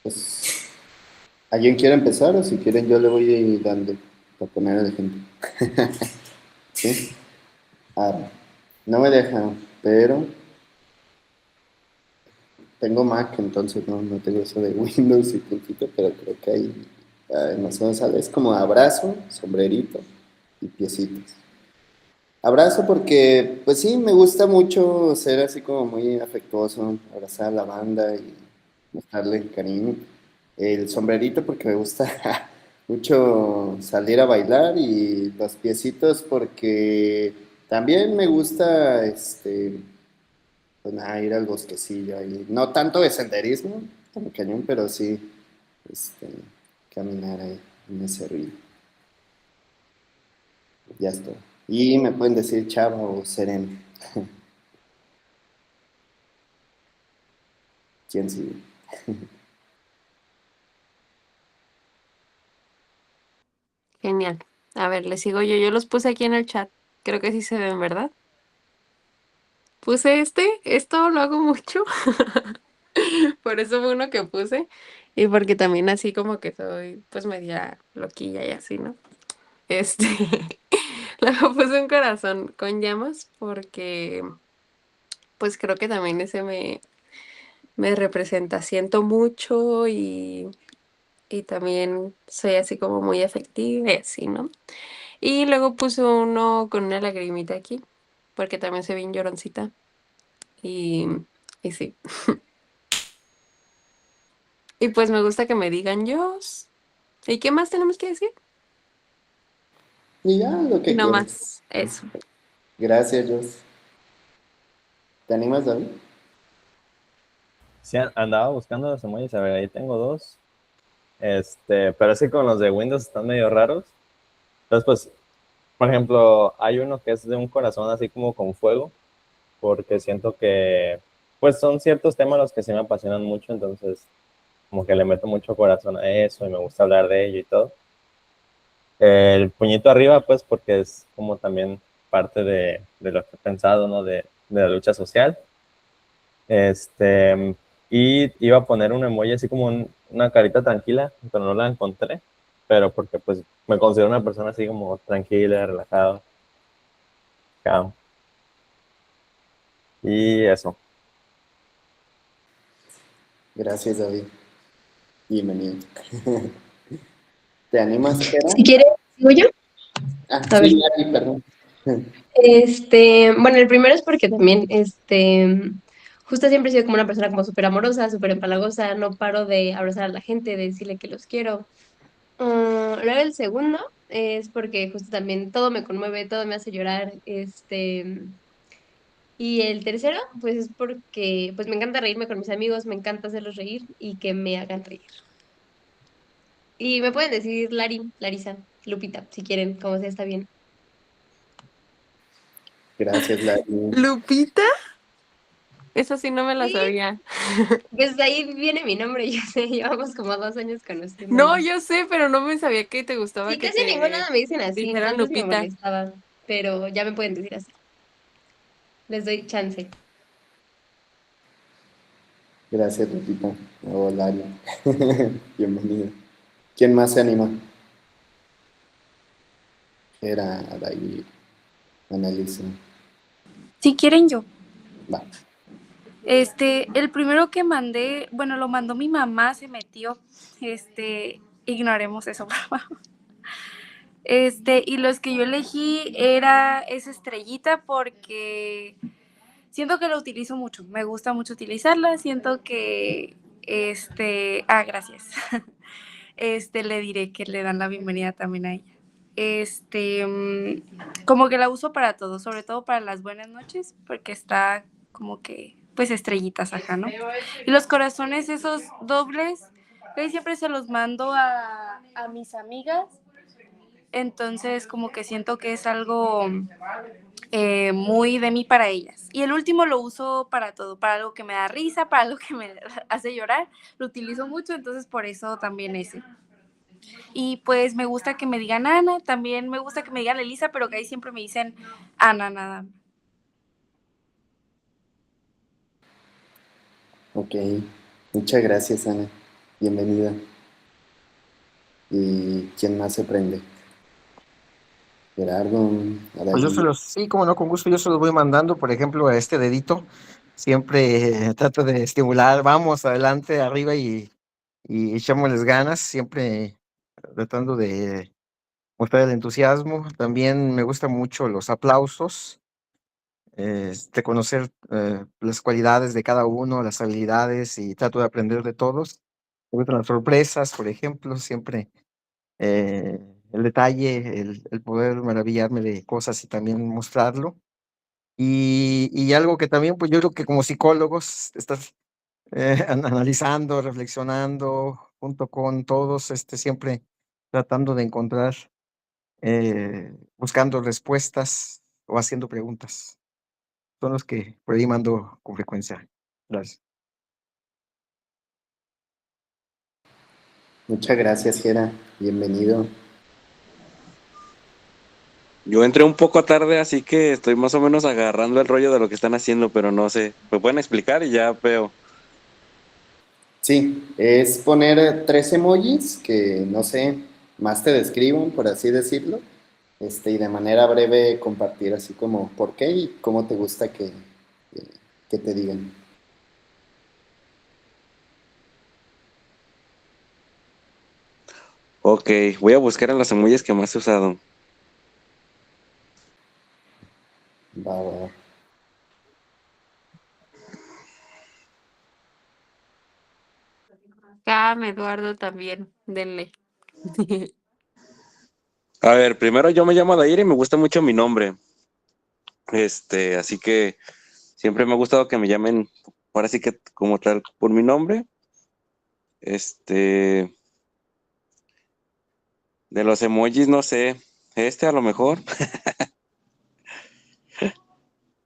Pues, ¿alguien quiere empezar o si quieren yo le voy dando para poner el ejemplo? ¿Sí? Ah, no me deja, pero tengo Mac, entonces no tengo eso de Windows y puntito, pero creo que ahí más o menos sale. Es como abrazo, sombrerito y piecitos. Abrazo porque, pues sí, me gusta mucho ser así como muy afectuoso, abrazar a la banda y mostrarle cariño. El sombrerito porque me gusta mucho salir a bailar y los piecitos porque también me gusta, pues nada, ir al bosquecillo ahí. No tanto de senderismo, como cañón, pero sí, este, caminar ahí en ese río. Ya estoy. Y me pueden decir Chava o Sereno. ¿Quién sigue? Genial. A ver, les sigo yo. Yo los puse aquí en el chat. Creo que sí se ven, ¿verdad? Puse esto lo hago mucho. Por eso fue uno que puse. Y porque también así como que soy pues media loquilla y así, ¿no? Este, luego puse un corazón con llamas porque pues creo que también ese me representa. Siento mucho y también soy así como muy afectiva y así, ¿no? Y luego puse uno con una lagrimita aquí, porque también soy bien lloroncita. Y, y sí. Y pues me gusta que me digan yo. ¿Y qué más tenemos que decir? Y ya, lo Y que no quieras. más, eso. Gracias, Jos. ¿Te animas, David? Sí, andaba buscando los emojis, a ver, ahí tengo dos. Pero así con los de Windows están medio raros. Entonces, pues, por ejemplo, hay uno que es de un corazón así como con fuego, porque siento que, pues, son ciertos temas los que sí me apasionan mucho, entonces, como que le meto mucho corazón a eso y me gusta hablar de ello y todo. El puñito arriba, pues, porque es como también parte de lo que he pensado, ¿no? De la lucha social. Este, y iba a poner un emoji así como una carita tranquila, pero no la encontré. Pero porque pues me considero una persona así como tranquila, relajada, calm. Y eso. Gracias, David. Bienvenido. ¿Te animas, Jera? Si quieres, sigo yo. Ah, A ver. sí, David, perdón. Bueno, el primero es porque también, justo siempre he sido como una persona como súper amorosa, súper empalagosa, no paro de abrazar a la gente, de decirle que los quiero. Luego el segundo es porque justo también todo me conmueve, todo me hace llorar, y el tercero, pues es porque, pues me encanta reírme con mis amigos, me encanta hacerlos reír y que me hagan reír. Y me pueden decir Lari, Larisa, Lupita, si quieren, como sea, está bien. Gracias, David. ¿Lupita? Esa sí no me la Sí, sabía. pues de ahí viene mi nombre, ya sé, llevamos como 2 años No, conociéndonos. yo sé, pero no me sabía que te gustaba Sí, que casi en ningún te lado me dicen así, dijeran antes sí me Lupita. molestaba, pero ya me pueden decir así, les doy chance. Gracias, Lupita. Hola, bienvenido. ¿Quién más se anima? Era David, Annalisa. Si quieren yo. Va. El primero que mandé, bueno, lo mandó mi mamá, se metió. Ignoremos eso, por favor. Y los que yo elegí es estrellita porque siento que la utilizo mucho. Me gusta mucho utilizarla. Siento que, gracias. Le diré que le dan la bienvenida también a ella. Como que la uso para todo, sobre todo para las buenas noches, porque está como que, pues estrellitas acá, ¿no? Y los corazones, esos dobles, casi siempre se los mando a mis amigas, entonces como que siento que es algo muy de mí para ellas. Y el último lo uso para todo, para algo que me da risa, para algo que me hace llorar, lo utilizo mucho, entonces por eso también ese. Y pues me gusta que me digan Ana, también me gusta que me digan Elisa, pero que ahí siempre me dicen Ana nada. Ok. Muchas gracias, Ana. bienvenida. ¿Y quién más se prende? Gerardo, Pues yo Araí. sí, como no, con gusto, yo se los voy mandando, por ejemplo, a este dedito. Siempre trato de estimular, vamos, adelante, arriba y echémosles ganas, siempre tratando de mostrar el entusiasmo. También me gustan mucho los aplausos, de conocer las cualidades de cada uno, las habilidades y trato de aprender de todos. Me gustan las sorpresas, por ejemplo, siempre eh, el detalle, el poder maravillarme de cosas y también mostrarlo. Y algo que también, pues yo creo que como psicólogos estás analizando, reflexionando junto con todos, siempre tratando de encontrar, buscando respuestas o haciendo preguntas. Son los que por ahí mando con frecuencia. Gracias. Muchas gracias, Gera. Bienvenido. Yo entré un poco tarde, así que estoy más o menos agarrando el rollo de lo que están haciendo, pero no sé. ¿Me pueden explicar y ya veo? Sí, es poner tres emojis que, no sé, más te describan, por así decirlo, y de manera breve compartir así como por qué y cómo te gusta que te digan. Ok, voy a buscar en las emojis que más he usado. Va, va, va. Cam, Eduardo también, denle. A ver, primero yo me llamo Adair y me gusta mucho mi nombre. Así que siempre me ha gustado que me llamen, ahora sí que como tal, por mi nombre. Este, de los emojis, no sé, a lo mejor,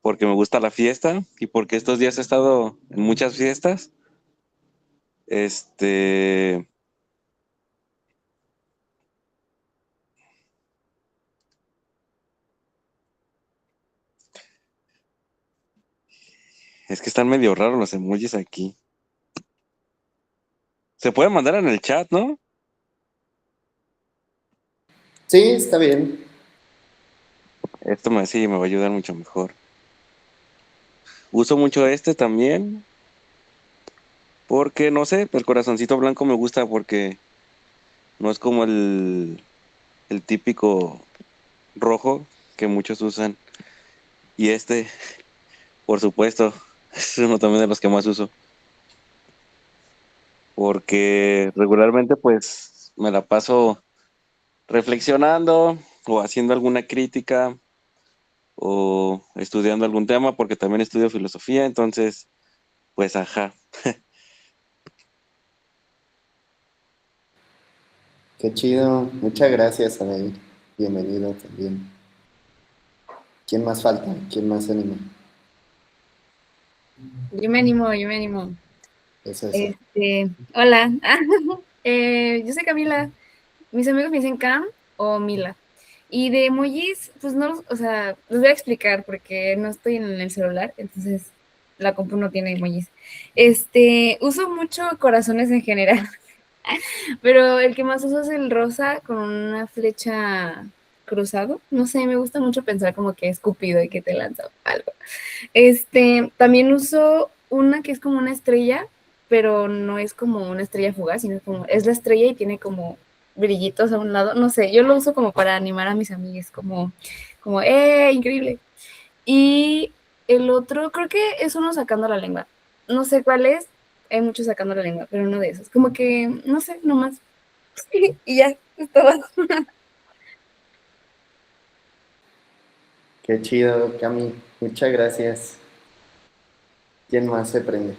porque me gusta la fiesta y porque estos días he estado en muchas fiestas. Este, es que están medio raros los emojis aquí. Se puede mandar en el chat, ¿no? Sí, está bien. Sí, me va a ayudar mucho mejor. Uso mucho también, porque no sé, el corazoncito blanco me gusta porque no es como el típico rojo que muchos usan. Y por supuesto, es uno también de los que más uso. Porque regularmente pues me la paso reflexionando o haciendo alguna crítica o estudiando algún tema, porque también estudio filosofía, entonces, pues ajá. Qué chido. Muchas gracias, Adair. Bienvenido también. ¿Quién más falta? ¿Quién más se anima? Yo me animo, yo me animo. Eso. Hola, yo soy Camila. Mis amigos me dicen Cam o Mila. Y de emojis, pues no, o sea, los voy a explicar porque no estoy en el celular, entonces la compu no tiene emojis. Uso mucho corazones en general, pero el que más uso es el rosa con una flecha cruzado. No sé, me gusta mucho pensar como que es Cupido y que te lanza algo. También uso una que es como una estrella, pero no es como una estrella fugaz, sino como es la estrella y tiene como brillitos a un lado. No sé, yo lo uso como para animar a mis amigas, como increíble. Y el otro, creo que es uno sacando la lengua. No sé cuál es, hay muchos sacando la lengua, pero uno de esos. Como que, no sé, nomás. Y ya, es todo. Qué chido, Cami. Muchas gracias. ¿Quién más se prende?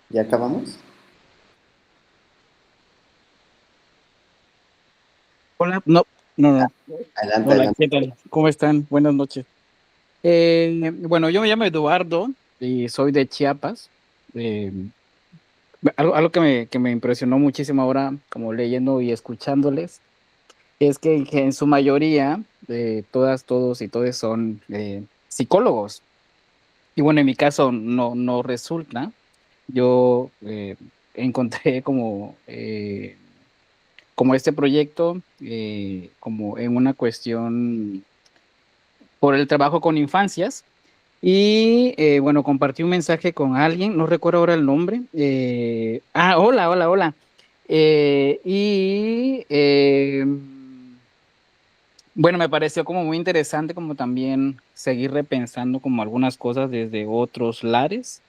¿Ya acabamos? Hola, no, no, no. Adelante, Hola, adelante. ¿qué tal? ¿Cómo están? Buenas noches. Bueno, yo me llamo Eduardo y soy de Chiapas. Eh, algo que me impresionó muchísimo ahora, como leyendo y escuchándoles, es que en su mayoría, todas, todos y todos son psicólogos. Y bueno, en mi caso no resulta. Yo encontré como este proyecto, como en una cuestión por el trabajo con infancias. Y bueno, compartí un mensaje con alguien, no recuerdo ahora el nombre. Hola, hola, hola. Bueno, me pareció como muy interesante como también seguir repensando como algunas cosas desde otros lares.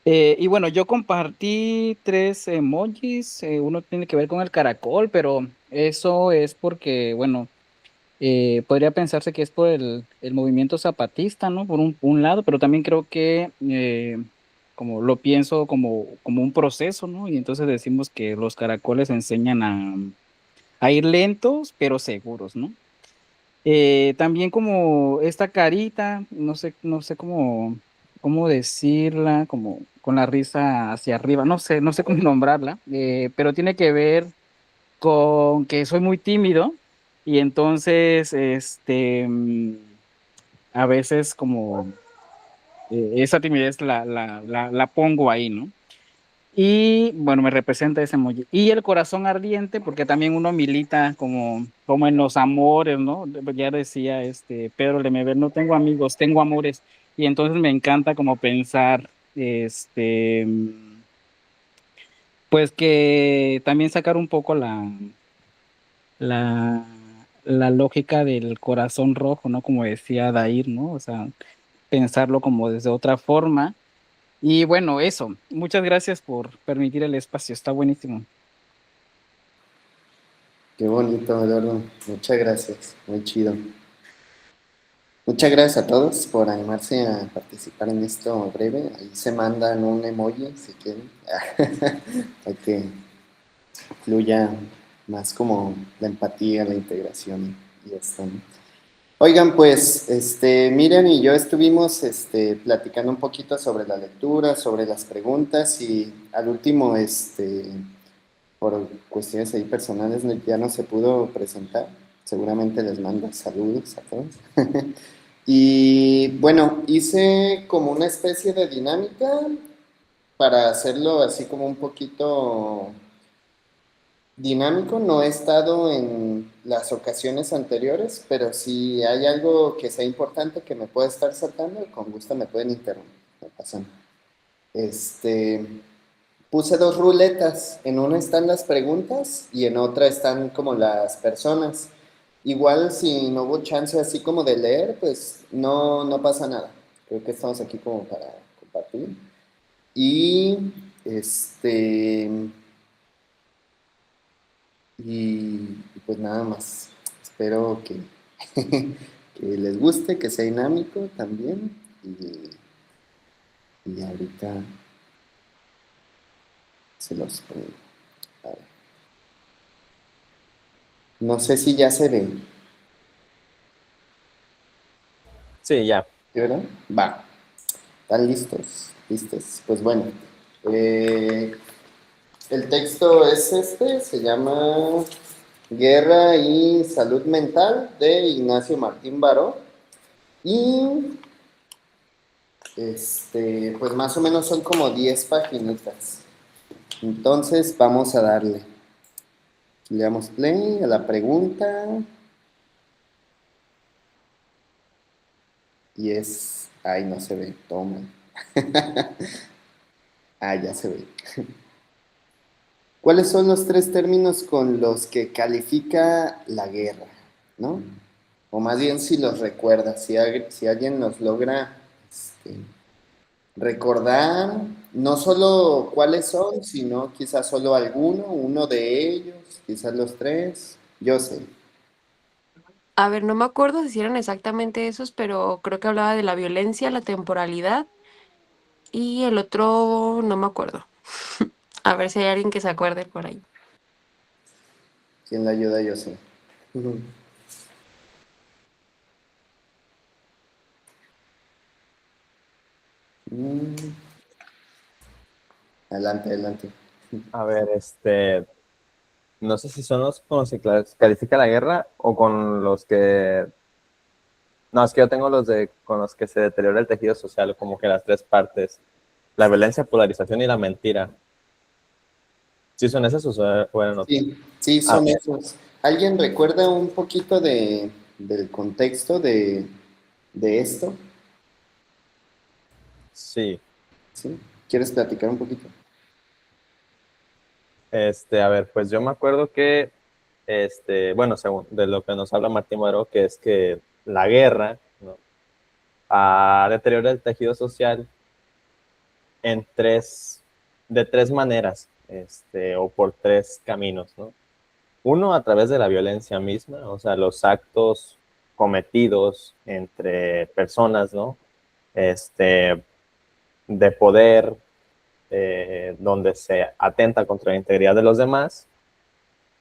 Y bueno, yo compartí tres emojis. Uno tiene que ver con el caracol, pero eso es porque, bueno, podría pensarse que es por el movimiento zapatista, ¿no? Por un lado, pero también creo que como lo pienso como un proceso, ¿no? Y entonces decimos que los caracoles enseñan a ir lentos, pero seguros, ¿no? También como esta carita, no sé cómo decirla, como con la risa hacia arriba, no sé cómo nombrarla, pero tiene que ver con que soy muy tímido y entonces, a veces como esa timidez la pongo ahí, ¿no? Y bueno, me representa ese emoji. Y el corazón ardiente, porque también uno milita como en los amores, ¿no? Ya decía Pedro Lemebel, no tengo amigos, tengo amores. Y entonces me encanta como pensar, pues que también sacar un poco la, la lógica del corazón rojo, ¿no? Como decía Dair, ¿no? O sea, pensarlo como desde otra forma. Y bueno, eso. Muchas gracias por permitir el espacio. Está buenísimo. Qué bonito, Eduardo. Muchas gracias. Muy chido. Muchas gracias a todos por animarse a participar en esto breve. Ahí se mandan un emoji si quieren. Para que fluya más como la empatía, la integración y esto, ¿no? Oigan, pues, Miriam y yo estuvimos, platicando un poquito sobre la lectura, sobre las preguntas y al último, por cuestiones ahí personales ya no se pudo presentar. Seguramente les mando saludos a todos. Y bueno, hice como una especie de dinámica para hacerlo así como un poquito dinámico. No he estado en las ocasiones anteriores, pero si hay algo que sea importante que me pueda estar saltando, con gusto me pueden interrumpir. No pasa nada. Puse dos ruletas. En una están las preguntas y en otra están como las personas. Igual si no hubo chance así como de leer, pues no pasa nada. Creo que estamos aquí como para compartir. Y este y pues nada más. Espero que, que les guste, que sea dinámico también. Y ahorita se los pongo. A ver. No sé si ya se ven. Sí, ya. ¿Sí, verdad? Va. ¿Están listos? ¿Listos? Pues bueno. El texto es se llama Guerra y Salud Mental de Ignacio Martín Baró. Y pues más o menos son como 10 paginitas. Entonces vamos a darle. Le damos play a la pregunta. Y ay, no se ve, toma. Ya se ve. ¿Cuáles son los tres términos con los que califica la guerra? ¿No? O más bien si los recuerda, si alguien nos logra recordar no solo cuáles son, sino quizás solo uno de ellos, quizás los tres, yo sé. A ver, no me acuerdo si eran exactamente esos, pero creo que hablaba de la violencia, la temporalidad y el otro no me acuerdo. A ver si hay alguien que se acuerde por ahí. ¿Quién la ayuda? Yo sé. Mm, Adelante, adelante. A ver, no sé si son los con los que califica la guerra o con los que No, es que yo tengo con los que se deteriora el tejido social, como que las tres partes. La violencia, polarización y la mentira. ¿Sí son esas o eran otras? Sí, sí, Ah, son esos. ¿Alguien recuerda un poquito del contexto de esto? sí. ¿Sí? ¿Quieres platicar un poquito? A ver, pues yo me acuerdo que, bueno, según de lo que nos habla Martín Modero, que es que la guerra, ¿no?, deteriora el tejido social en de tres maneras, o por tres caminos, ¿no? Uno, a través de la violencia misma, o sea, los actos cometidos entre personas, ¿no? De poder, donde se atenta contra la integridad de los demás,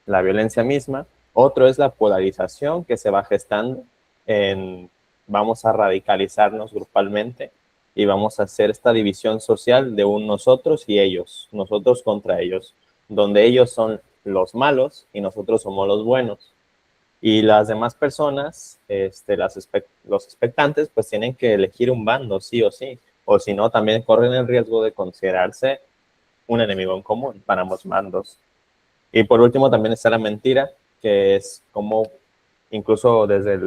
la violencia misma. Otro es la polarización que se va gestando en vamos a radicalizarnos grupalmente y vamos a hacer esta división social de un nosotros y ellos, nosotros contra ellos, donde ellos son los malos y nosotros somos los buenos. Y las demás personas, los expectantes, pues tienen que elegir un bando, sí o si no, también corren el riesgo de considerarse un enemigo en común para ambos bandos. Y por último también está la mentira, que es como incluso desde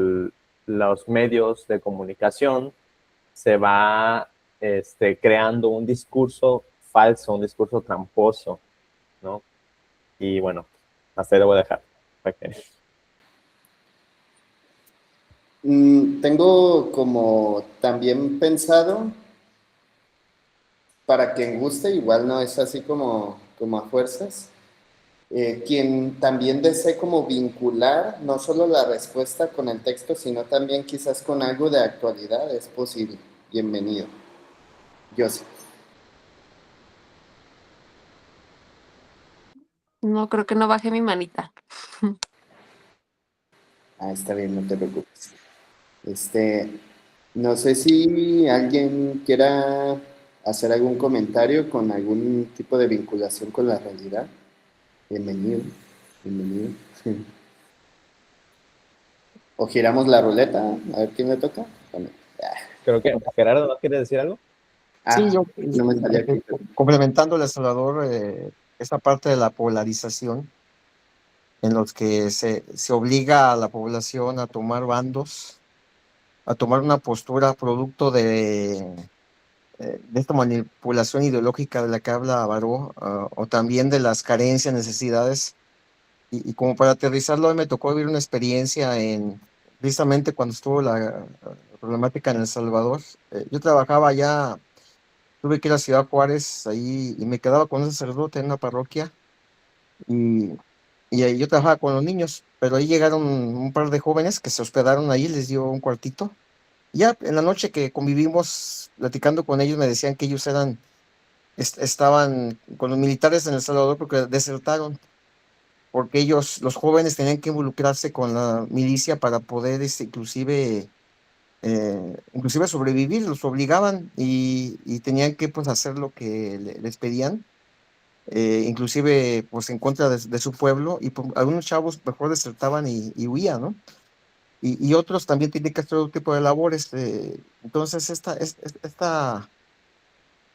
los medios de comunicación se va creando un discurso falso, un discurso tramposo, ¿no? Y bueno, hasta ahí lo voy a dejar. Okay. Tengo como también pensado, para quien guste, igual no es así como a fuerzas, quien también desee como vincular no solo la respuesta con el texto, sino también quizás con algo de actualidad, es posible. Bienvenido. Yo sí. No, creo que no bajé mi manita. Ah, está bien, no te preocupes. No sé si alguien quiera hacer algún comentario con algún tipo de vinculación con la realidad. Bienvenido, bienvenido. O giramos la ruleta, a ver quién le toca. Bueno, Creo que Gerardo, ¿no quiere decir algo? Sí, yo no me salía aquí. complementándole a Salvador, esa parte de la polarización en los que se obliga a la población a tomar bandos, a tomar una postura producto de esta manipulación ideológica de la que habla Baró, o también de las carencias, necesidades. Y como para aterrizarlo, hoy me tocó vivir una experiencia precisamente cuando estuvo la problemática en El Salvador. Yo trabajaba allá, tuve que ir a Ciudad Juárez ahí y me quedaba con un sacerdote en una parroquia y, y ahí yo trabajaba con los niños, pero ahí llegaron un par de jóvenes que se hospedaron ahí, les dio un cuartito. Ya en la noche que convivimos platicando con ellos me decían que ellos estaban con los militares en El Salvador porque desertaron, porque ellos, los jóvenes, tenían que involucrarse con la milicia para poder inclusive sobrevivir, los obligaban y tenían que pues hacer lo que les pedían, inclusive pues en contra de su pueblo, y pues, algunos chavos mejor desertaban y huían, ¿no? Y otros también tienen que hacer otro tipo de labores. Entonces, esta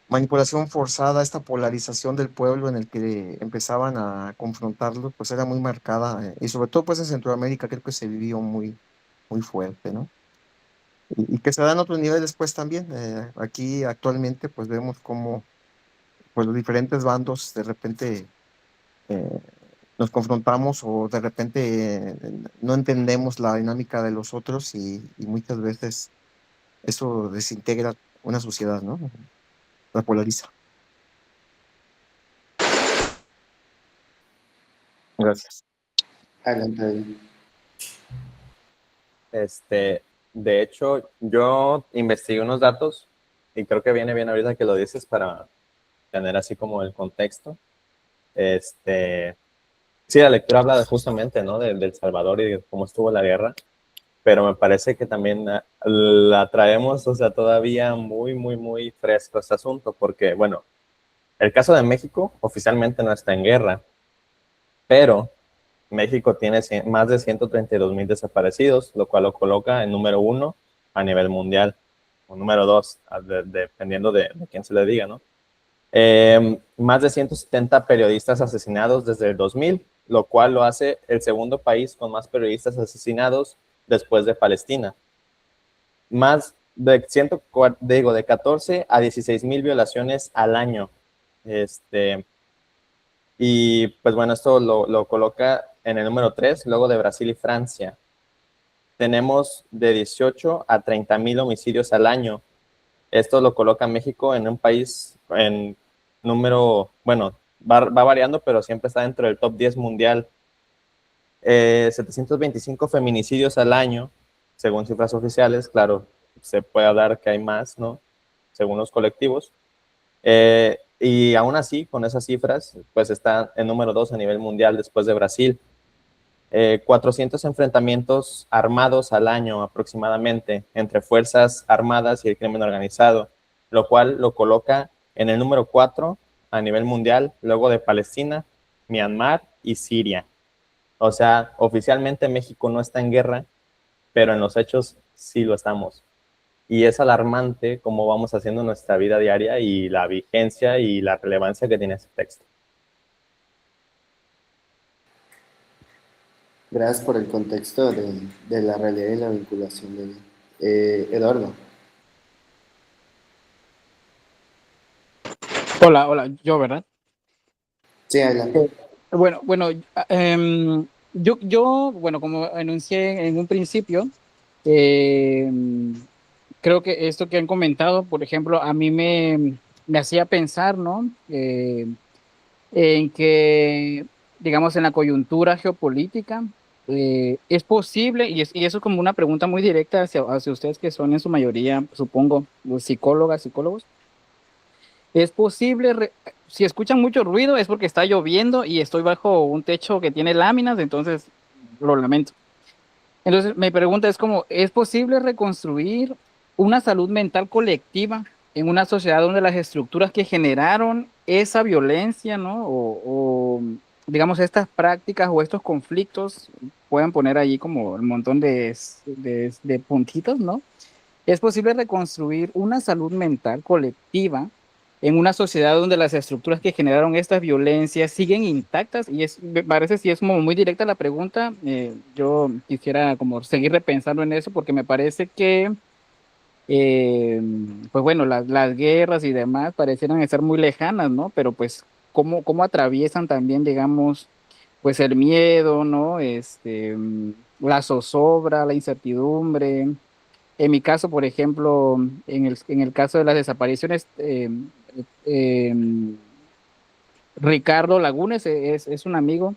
manipulación forzada, esta polarización del pueblo en el que empezaban a confrontarlos, pues era muy marcada, y sobre todo pues en Centroamérica creo que se vivió muy, muy fuerte, ¿no? Y que se dan otros niveles después también. Aquí actualmente pues vemos cómo pues los diferentes bandos de repente eh, nos confrontamos o de repente no entendemos la dinámica de los otros y muchas veces eso desintegra una sociedad, ¿no? La polariza. Gracias. Adelante. De hecho, yo investigué unos datos y creo que viene bien ahorita que lo dices para tener así como el contexto. Sí, la lectura habla justamente, ¿no? del Salvador y de cómo estuvo la guerra, pero me parece que también la traemos, o sea, todavía muy, muy, muy fresco este asunto, porque, bueno, el caso de México oficialmente no está en guerra, pero México tiene más de 132,000 desaparecidos, lo cual lo coloca en número 1 a nivel mundial, o número 2, dependiendo de quién se le diga, ¿no? Más de 170 periodistas asesinados desde el 2000, lo cual lo hace el segundo país con más periodistas asesinados después de Palestina. Más de, de 14 a 16 mil violaciones al año. Y pues bueno, esto lo coloca en el número 3, luego de Brasil y Francia. Tenemos de 18 a 30 mil homicidios al año. Esto lo coloca a México en un país en número, bueno, va variando, pero siempre está dentro del top 10 mundial. 725 feminicidios al año, según cifras oficiales. Claro, se puede hablar que hay más, ¿no? Según los colectivos. Y aún así, con esas cifras, pues está en número 2 a nivel mundial después de Brasil. 400 enfrentamientos armados al año aproximadamente entre fuerzas armadas y el crimen organizado, lo cual lo coloca en el número 4 a nivel mundial, luego de Palestina, Myanmar y Siria. O sea, oficialmente México no está en guerra, pero en los hechos sí lo estamos. Y es alarmante cómo vamos haciendo nuestra vida diaria y la vigencia y la relevancia que tiene ese texto. Gracias por el contexto de la realidad y la vinculación de Eduardo. Hola, yo, ¿verdad? Sí, adelante. Bueno, bueno, como enuncié en un principio, creo que esto que han comentado, por ejemplo, a mí me hacía pensar, ¿no? En que, digamos, en la coyuntura geopolítica, es posible, y eso es como una pregunta muy directa hacia ustedes que son en su mayoría, supongo, los psicólogos. Es posible, si escuchan mucho ruido es porque está lloviendo y estoy bajo un techo que tiene láminas, entonces lo lamento. Entonces, mi pregunta es como, ¿es posible reconstruir una salud mental colectiva en una sociedad donde las estructuras que generaron esa violencia, ¿no? Digamos, estas prácticas o estos conflictos, puedan poner allí como un montón de puntitos, ¿no? ¿Es posible reconstruir una salud mental colectiva en una sociedad donde las estructuras que generaron estas violencias siguen intactas? Y me parece si es como muy directa la pregunta. Yo quisiera como seguir repensando en eso porque me parece que, eh, pues bueno, las guerras y demás parecieran estar muy lejanas, ¿no? Pero pues, ¿cómo atraviesan también, digamos, pues el miedo, ¿no? La zozobra, la incertidumbre. En mi caso, por ejemplo, en el caso de las desapariciones, eh, Ricardo Lagunes es un amigo,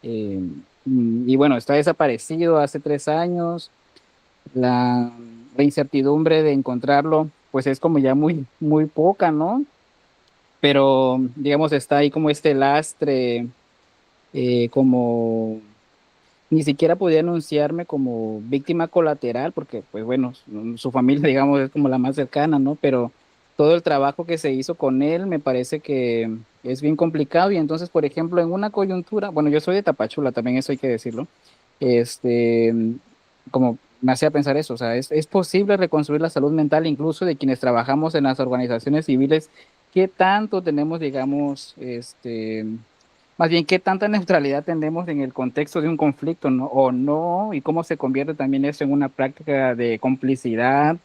eh, y bueno, está desaparecido hace 3 años. La, la incertidumbre de encontrarlo, pues es como ya muy poca, ¿no? Pero, digamos, está ahí como este lastre, como ni siquiera podía anunciarme como víctima colateral, porque, pues bueno, su familia, digamos, es como la más cercana, ¿no? Pero todo el trabajo que se hizo con él me parece que es bien complicado. Y entonces, por ejemplo, en una coyuntura, bueno, yo soy de Tapachula, también eso hay que decirlo, este, como me hacía pensar eso, o sea, es posible reconstruir la salud mental incluso de quienes trabajamos en las organizaciones civiles. ¿Qué tanto tenemos, digamos, más bien, qué tanta neutralidad tenemos en el contexto de un conflicto, ¿no? O no, y cómo se convierte también eso en una práctica de complicidad,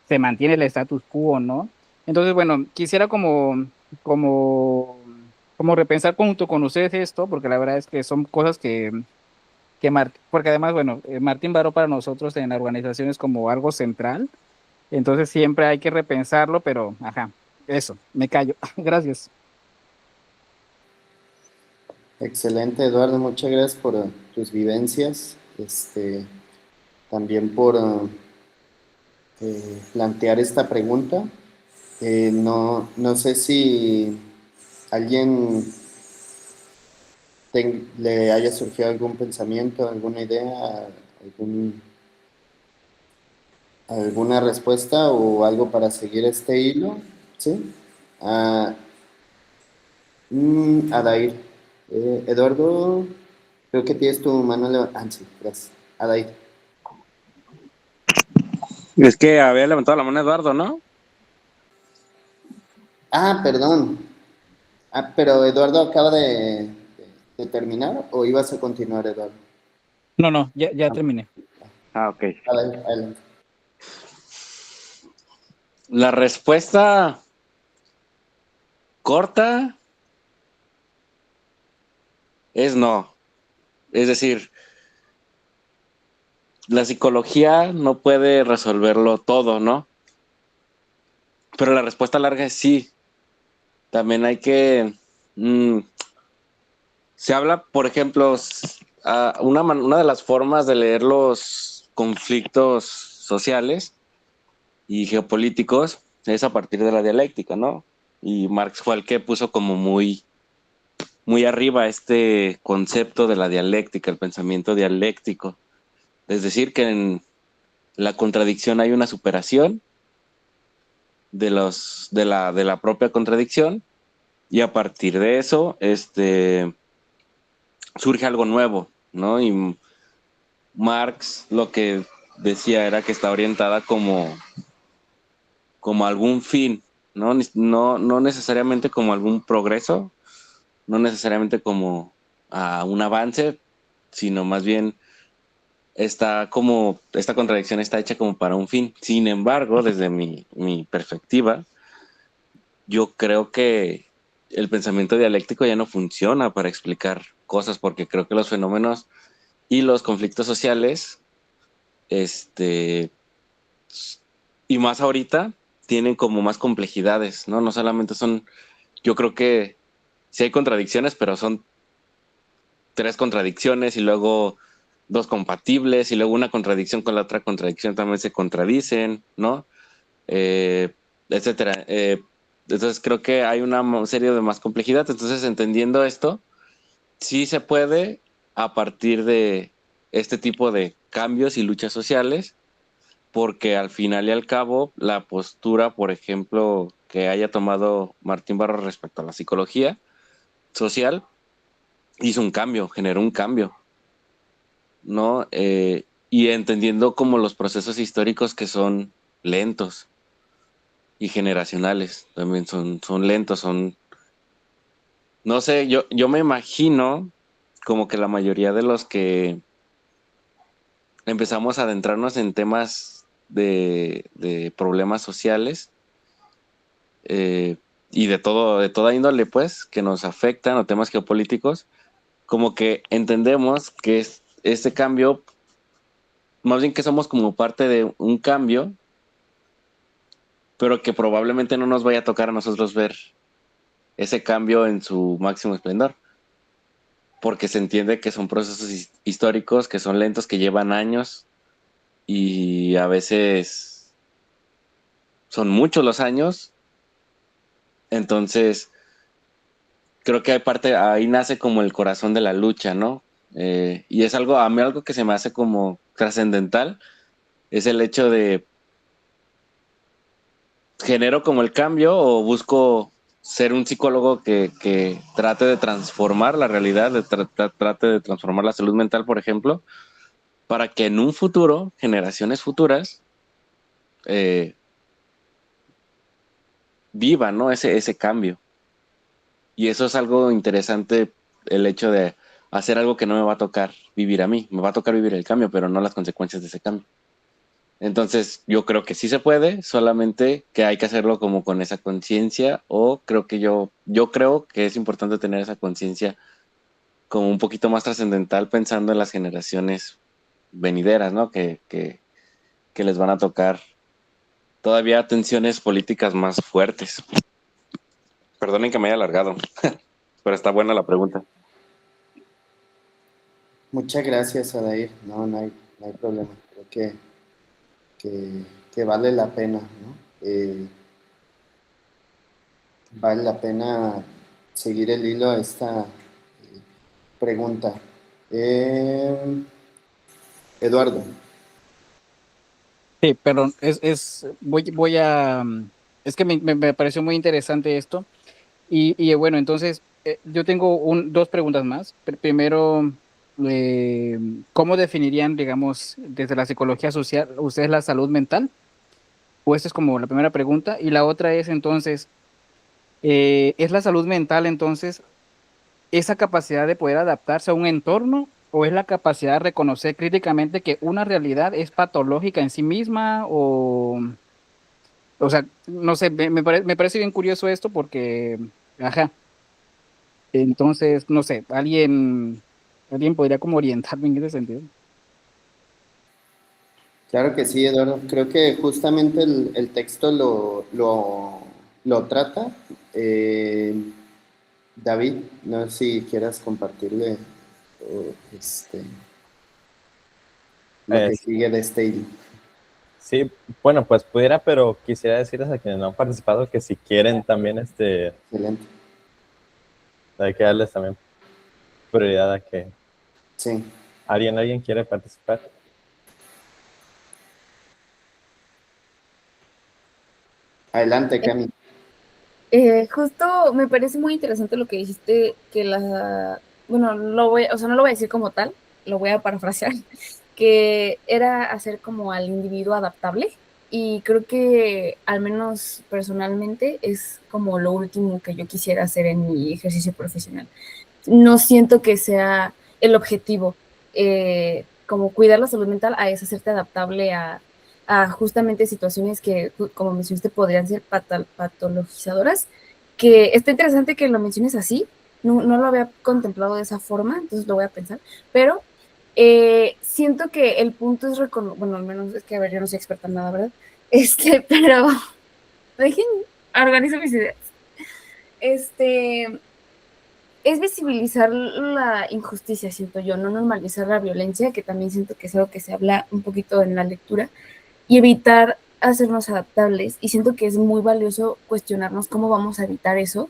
se mantiene el status quo, ¿no? Entonces, bueno, quisiera como, como repensar junto con ustedes esto, porque la verdad es que son cosas porque además, bueno, Martín Baró para nosotros en la organización es como algo central, entonces siempre hay que repensarlo, pero, ajá, eso, me callo. Gracias. Excelente, Eduardo. Muchas gracias por tus vivencias. También por plantear esta pregunta. No sé si alguien le haya surgido algún pensamiento, alguna idea, alguna respuesta o algo para seguir este hilo. ¿Sí? Adair. Eduardo, creo que tienes tu mano levantada. Sí, gracias. Adair. Es que había levantado la mano Eduardo, ¿no? Ah, perdón. Ah, pero Eduardo acaba de terminar o ibas a continuar, Eduardo. No, ya terminé. Ah, ok. Adelante. La respuesta corta es no. Es decir, la psicología no puede resolverlo todo, ¿no? Pero la respuesta larga es sí. También hay que... se habla, por ejemplo, una de las formas de leer los conflictos sociales y geopolíticos es a partir de la dialéctica, ¿no? Y Marx fue el que puso como muy arriba este concepto de la dialéctica, el pensamiento dialéctico. Es decir, que en la contradicción hay una superación de la propia contradicción, y a partir de eso surge algo nuevo, ¿no? Y Marx lo que decía era que está orientada como algún fin, ¿no? No necesariamente como algún progreso, no necesariamente como un avance, sino más bien esta contradicción está hecha como para un fin. Sin embargo, desde mi perspectiva, yo creo que el pensamiento dialéctico ya no funciona para explicar cosas, porque creo que los fenómenos y los conflictos sociales, y más ahorita, tienen como más complejidades, ¿no? No solamente yo creo que sí hay contradicciones, pero son 3 contradicciones y luego 2 compatibles y luego una contradicción con la otra contradicción también se contradicen, ¿no? Etcétera. Entonces creo que hay una serie de más complejidades. Entonces, entendiendo esto, sí se puede, a partir de este tipo de cambios y luchas sociales, porque al final y al cabo, la postura, por ejemplo, que haya tomado Martín Barro respecto a la psicología social, hizo un cambio, generó un cambio, ¿no? Y entendiendo como los procesos históricos que son lentos y generacionales, también son lentos, no sé, yo me imagino como que la mayoría de los que empezamos a adentrarnos en temas de problemas sociales, y de toda índole, pues, que nos afectan, o temas geopolíticos, como que entendemos que este cambio, más bien que somos como parte de un cambio, pero que probablemente no nos vaya a tocar a nosotros ver ese cambio en su máximo esplendor, porque se entiende que son procesos históricos, que son lentos, que llevan años, y a veces son muchos los años. Entonces creo que ahí nace como el corazón de la lucha, ¿no? Y es a mí algo que se me hace como trascendental, es el hecho de genero como el cambio o busco ser un psicólogo que trate de transformar la realidad, trate de transformar la salud mental, por ejemplo, para que en un futuro, generaciones futuras, vivan, ¿no? Ese cambio. Y eso es algo interesante, el hecho de hacer algo que no me va a tocar vivir a mí. Me va a tocar vivir el cambio, pero no las consecuencias de ese cambio. Entonces, yo creo que sí se puede, solamente que hay que hacerlo como con esa conciencia, o creo que yo creo que es importante tener esa conciencia como un poquito más trascendental, pensando en las generaciones venideras, ¿no? Que les van a tocar todavía tensiones políticas más fuertes. Perdonen que me haya alargado, pero está buena la pregunta. Muchas gracias, Adair. No hay problema. Creo que vale la pena, ¿no? Vale la pena seguir el hilo a esta pregunta. Eduardo. Sí, perdón, es que me pareció muy interesante esto. Y bueno, entonces, yo tengo dos preguntas más. Primero, ¿cómo definirían, digamos, desde la psicología social, ustedes la salud mental? O esta es como la primera pregunta. Y la otra es entonces, ¿es la salud mental entonces esa capacidad de poder adaptarse a un entorno o es la capacidad de reconocer críticamente que una realidad es patológica en sí misma o sea, no sé, me parece bien curioso esto porque, ajá, entonces, no sé, alguien podría como orientarme en ese sentido. Claro que sí, Eduardo. Creo que justamente el texto lo trata. Eh, David, no sé si quieras compartirle este, lo que Es- sigue de este hilo. sí, bueno, pues pudiera, pero quisiera decirles a quienes no han participado que si quieren también, Excelente. hay que darles también prioridad a que Sí, alguien quiere participar. adelante, Cami. Justo me parece muy interesante lo que dijiste, bueno, o sea, no lo voy a decir como tal, lo voy a parafrasear, que era hacer como al individuo adaptable y creo que al menos personalmente es como lo último que yo quisiera hacer en mi ejercicio profesional. No siento que sea el objetivo, como cuidar la salud mental, es hacerte adaptable a justamente situaciones que, como mencionaste, podrían ser patologizadoras, que está interesante que lo menciones así, no lo había contemplado de esa forma, entonces lo voy a pensar, pero siento que el punto es bueno, al menos es que, a ver, yo no soy experta en nada, ¿verdad? Pero dejen, organizo mis ideas. Este, es visibilizar la injusticia, siento yo, no normalizar la violencia, que también siento que es algo que se habla un poquito en la lectura, y evitar hacernos adaptables. Y siento que es muy valioso cuestionarnos cómo vamos a evitar eso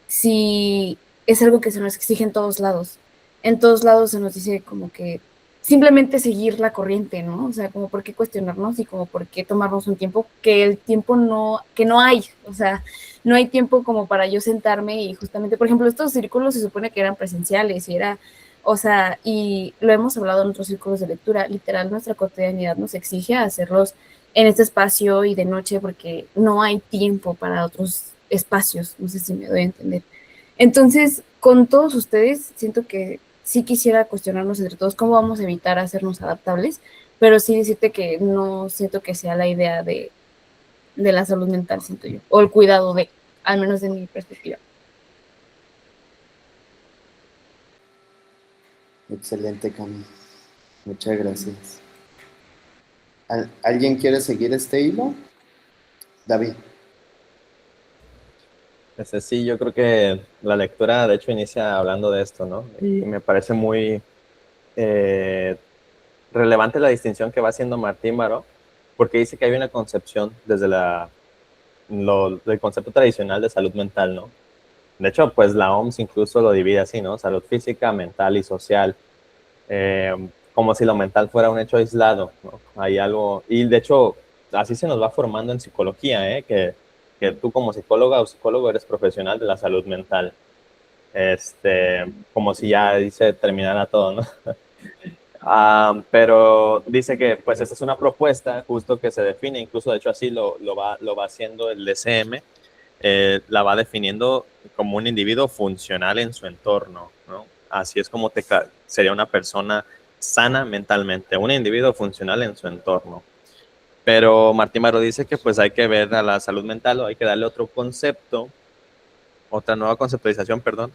si es algo que se nos exige en todos lados. En todos lados se nos dice como que simplemente seguir la corriente, ¿no? O sea, como por qué cuestionarnos y como por qué tomarnos un tiempo que el tiempo que no hay, o sea, no hay tiempo como para yo sentarme y justamente, por ejemplo, estos círculos se supone que eran presenciales y era, o sea, y lo hemos hablado en otros círculos de lectura, literal nuestra cotidianidad nos exige hacerlos en este espacio y de noche porque no hay tiempo para otros espacios, no sé si me doy a entender. Entonces, con todos ustedes, siento que sí quisiera cuestionarnos entre todos cómo vamos a evitar hacernos adaptables, pero sí decirte que no siento que sea la idea de la salud mental, siento yo, o el cuidado de, al menos de mi perspectiva. Excelente, Cami. Muchas gracias. ¿Alguien quiere seguir este hilo? David. Sí, yo creo que la lectura, de hecho, inicia hablando de esto, ¿no? Y me parece muy relevante la distinción que va haciendo Martín Baró, porque dice que hay una concepción desde del concepto tradicional de salud mental, ¿no? De hecho, pues la OMS incluso lo divide así, ¿no? Salud física, mental y social. Como si lo mental fuera un hecho aislado, ¿no? Hay algo, y de hecho, así se nos va formando en psicología, ¿eh? Que tú como psicóloga o psicólogo eres profesional de la salud mental. Como si ya dice terminara todo, ¿no? Pero dice que pues esta es una propuesta justo que se define, incluso de hecho así lo va haciendo el DCM, la va definiendo como un individuo funcional en su entorno, ¿no? Así es como sería una persona sana mentalmente, un individuo funcional en su entorno. Pero Martín Maró dice que pues hay que ver a la salud mental o hay que darle otro concepto, otra nueva conceptualización, perdón,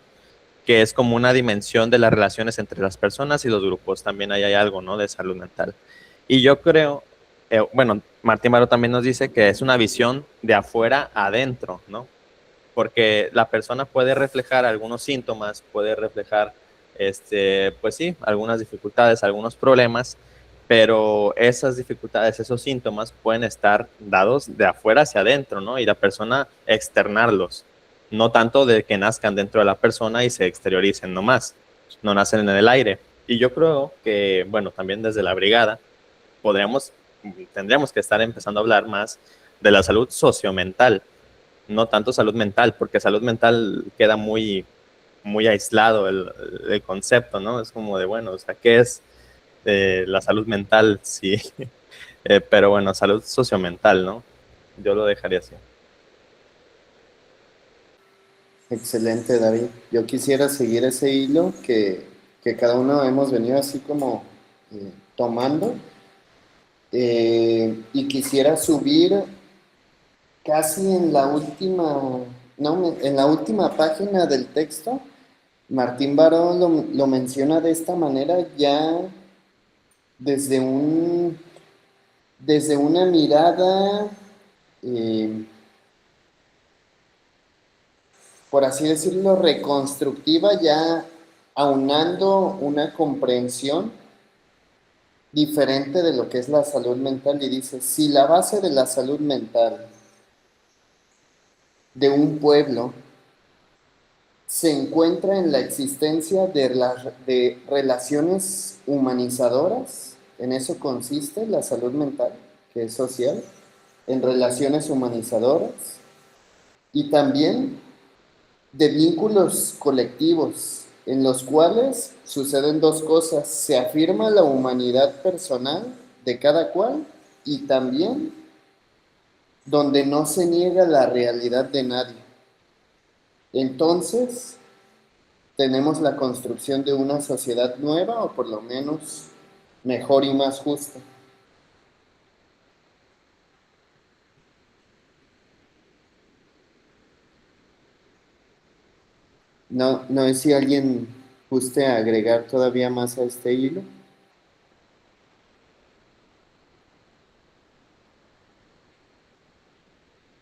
que es como una dimensión de las relaciones entre las personas y los grupos. También ahí hay algo, ¿no? De salud mental. Y yo creo, bueno, Martín Baró también nos dice que es una visión de afuera a adentro, ¿no? Porque la persona puede reflejar algunos síntomas, puede reflejar, pues sí, algunas dificultades, algunos problemas, pero esas dificultades, esos síntomas pueden estar dados de afuera hacia adentro, ¿no? Y la persona externarlos, no tanto de que nazcan dentro de la persona y se exterioricen nomás, no nacen en el aire. Y yo creo que, bueno, también desde la brigada tendríamos que estar empezando a hablar más de la salud sociomental, no tanto salud mental, porque salud mental queda muy aislado el concepto, ¿no? Es como de, bueno, o sea, ¿qué es la salud mental? Sí, pero bueno, salud sociomental, ¿no? yo lo dejaría así. Excelente, David. Yo quisiera seguir ese hilo que cada uno hemos venido así como tomando, y quisiera subir casi en la última, no, en la última página del texto. Martín Barón lo menciona de esta manera ya desde desde una mirada, eh, por así decirlo, reconstructiva, ya aunando una comprensión diferente de lo que es la salud mental, y dice, si la base de la salud mental de un pueblo se encuentra en la existencia de relaciones humanizadoras, en eso consiste la salud mental, que es social, en relaciones humanizadoras, y también de vínculos colectivos, en los cuales suceden dos cosas: se afirma la humanidad personal de cada cual, y también donde no se niega la realidad de nadie. Entonces, tenemos la construcción de una sociedad nueva, o por lo menos mejor y más justa. No, no sé si alguien guste agregar todavía más a este hilo.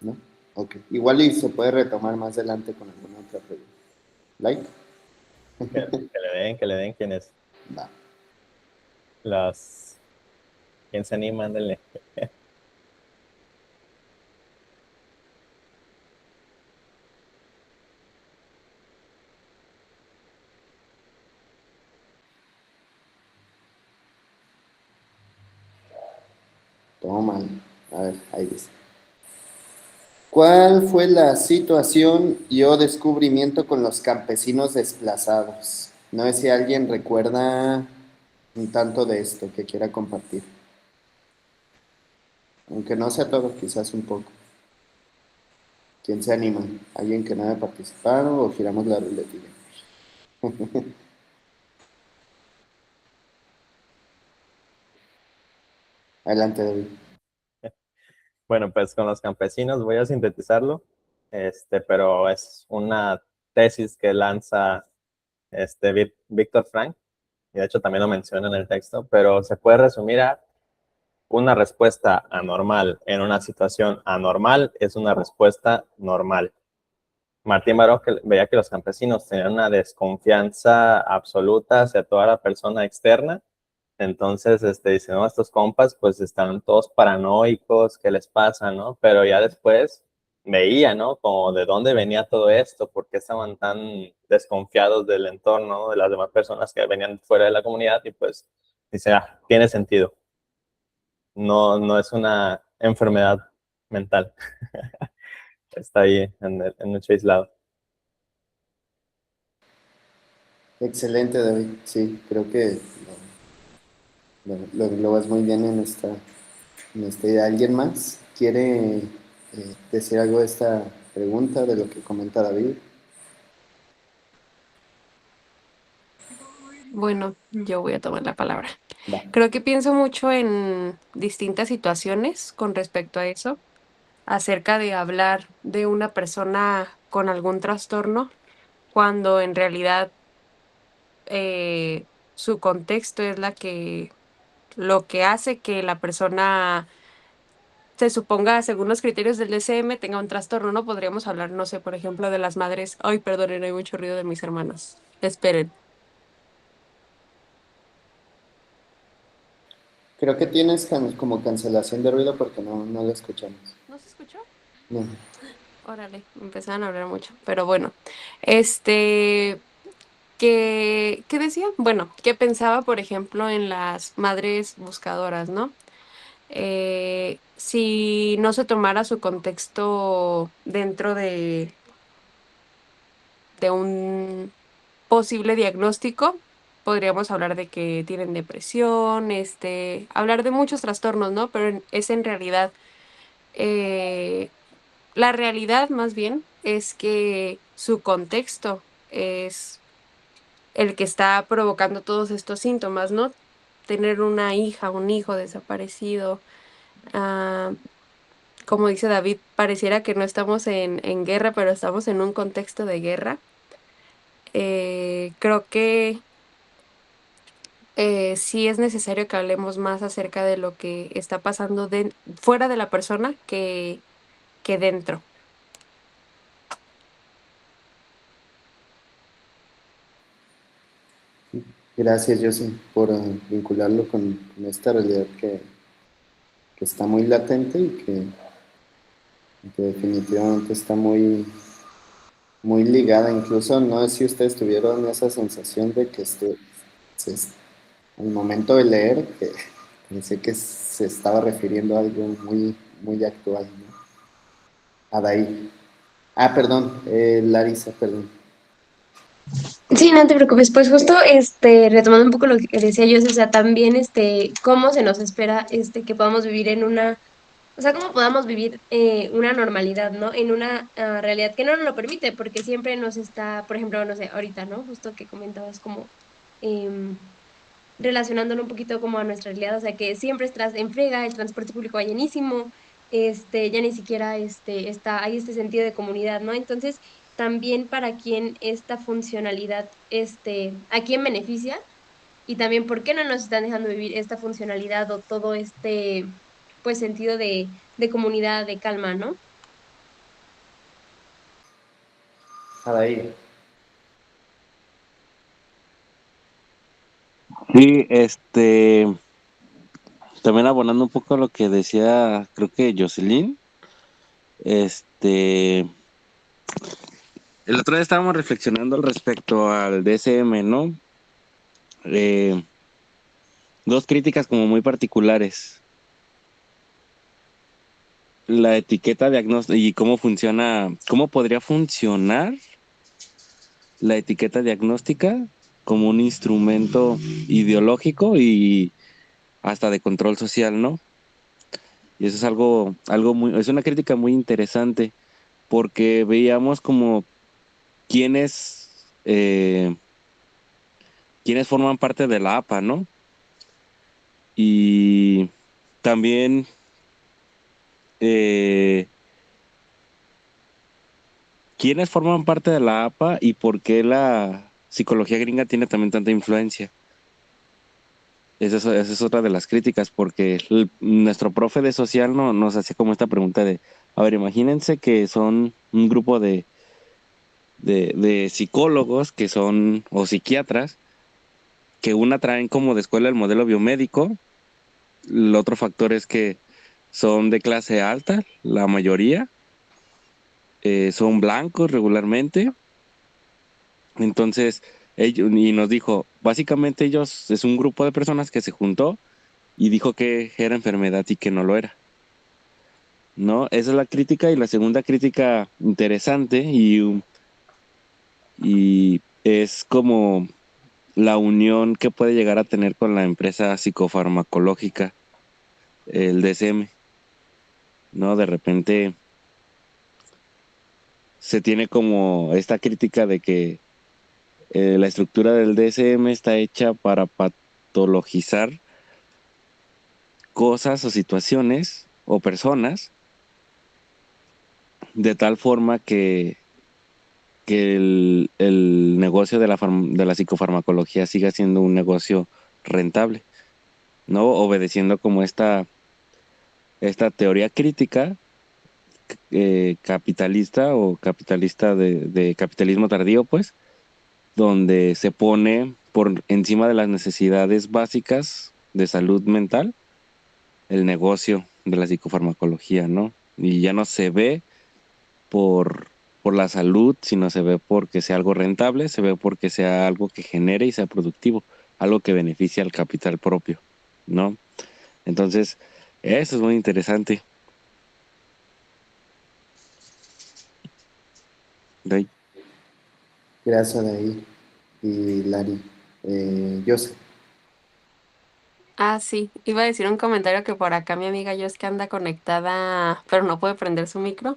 ¿No? Ok. Igual y se puede retomar más adelante con alguna otra pregunta. ¿Like? Que le den quienes Va. las quien se animan, denle. Todo mal. A ver, ahí dice. ¿Cuál fue la situación y o descubrimiento con los campesinos desplazados? No sé si alguien recuerda un tanto de esto que quiera compartir. Aunque no sea todo, quizás un poco. ¿Quién se anima? ¿Alguien que no haya participado o giramos la ruletilla? Adelante, David. Bueno, pues con los campesinos voy a sintetizarlo, pero es una tesis que lanza Víctor Frank, y de hecho también lo menciona en el texto, pero se puede resumir a una respuesta anormal en una situación anormal es una respuesta normal. Martín Baró veía que los campesinos tenían una desconfianza absoluta hacia toda la persona externa. Entonces, dice, no, estos compas pues están todos paranoicos, ¿qué les pasa, no? Pero ya después veía, ¿no? Como de dónde venía todo esto, por qué estaban tan desconfiados del entorno, de las demás personas que venían fuera de la comunidad, y pues dice, ah, tiene sentido. No, no es una enfermedad mental. Está ahí en mucho aislado. Excelente, David. Sí, creo que lo englobas muy bien en esta idea. ¿Alguien más quiere decir algo de esta pregunta, de lo que comenta David? Bueno, yo voy a tomar la palabra. Va. Creo que pienso mucho en distintas situaciones con respecto a eso, acerca de hablar de una persona con algún trastorno, cuando en realidad su contexto es lo que hace que la persona se suponga, según los criterios del DSM, tenga un trastorno. No podríamos hablar, no sé, por ejemplo, de las madres. Ay, perdonen, hay mucho ruido de mis hermanos. Esperen. Creo que tienes como cancelación de ruido porque no lo escuchamos. ¿No se escuchó? No. Órale, empezaron a hablar mucho. Pero bueno, ¿qué decía? Bueno, que pensaba, por ejemplo, en las madres buscadoras, ¿no? Si no se tomara su contexto dentro de un posible diagnóstico, podríamos hablar de que tienen depresión, hablar de muchos trastornos, ¿no? Pero es en realidad La realidad más bien es que su contexto es el que está provocando todos estos síntomas, ¿no? Tener una hija, un hijo desaparecido. ah, Como dice David, pareciera que no estamos en guerra, pero estamos en un contexto de guerra. Creo que sí es necesario que hablemos más acerca de lo que está pasando fuera de la persona que dentro. Gracias, José, por vincularlo con esta realidad que está muy latente y que definitivamente está muy ligada. Incluso no sé si ustedes tuvieron esa sensación de que se- al momento de leer, que pensé que se estaba refiriendo a algo muy actual, ¿no? Adaí. Ah, perdón, Larisa, perdón. Sí, no te preocupes, pues justo retomando un poco lo que decía yo, o sea, también cómo se nos espera que podamos vivir en una, o sea, cómo podamos vivir una normalidad, ¿no? En una realidad que no nos lo permite, porque siempre nos está, por ejemplo, no sé, ahorita, ¿no? Justo que comentabas como em, relacionándolo un poquito como a nuestra realidad, o sea, que siempre estás en frega, el transporte público va llenísimo, ya ni siquiera hay este sentido de comunidad, ¿no? Entonces, también para quién esta funcionalidad, a quién beneficia y también por qué no nos están dejando vivir esta funcionalidad o todo pues, sentido de comunidad, de calma, ¿no? Adaí. Sí, también abonando un poco a lo que decía, creo que Jocelyn, este, el otro día estábamos reflexionando al respecto al DSM, ¿no? Eh, Dos críticas como muy particulares. La etiqueta diagnóstica y cómo funciona, cómo podría funcionar la etiqueta diagnóstica como un instrumento ideológico y hasta de control social, ¿no? Y eso es algo muy, es una crítica muy interesante porque veíamos como quiénes, quiénes forman parte de la APA, ¿no? Y también eh, quiénes forman parte de la APA y por qué la psicología gringa tiene también tanta influencia. Esa es otra de las críticas, porque nuestro profe de social no, nos hacía como esta pregunta de, a ver, imagínense que son un grupo de psicólogos que son, o psiquiatras, que una traen como de escuela el modelo biomédico, el otro factor es que son de clase alta, la mayoría, son blancos regularmente, entonces, ellos, y nos dijo, básicamente ellos es un grupo de personas que se juntó y dijo que era enfermedad y que no lo era. ¿No? Esa es la crítica y la segunda crítica interesante y es como la unión que puede llegar a tener con la empresa psicofarmacológica, el DSM, ¿no? De repente se tiene como esta crítica de que la estructura del DSM está hecha para patologizar cosas o situaciones o personas de tal forma que el negocio de de la psicofarmacología siga siendo un negocio rentable, ¿no? Obedeciendo como esta teoría crítica capitalista o capitalista de capitalismo tardío, pues, donde se pone por encima de las necesidades básicas de salud mental el negocio de la psicofarmacología, ¿no? Y ya no se ve por la salud, sino se ve porque sea algo rentable, se ve porque sea algo que genere y sea productivo, algo que beneficie al capital propio, ¿no? Entonces, eso es muy interesante. Rey. Gracias, Adaí y Lari. José. Ah, sí, iba a decir un comentario que por acá mi amiga yo es que anda conectada, pero no puede prender su micro.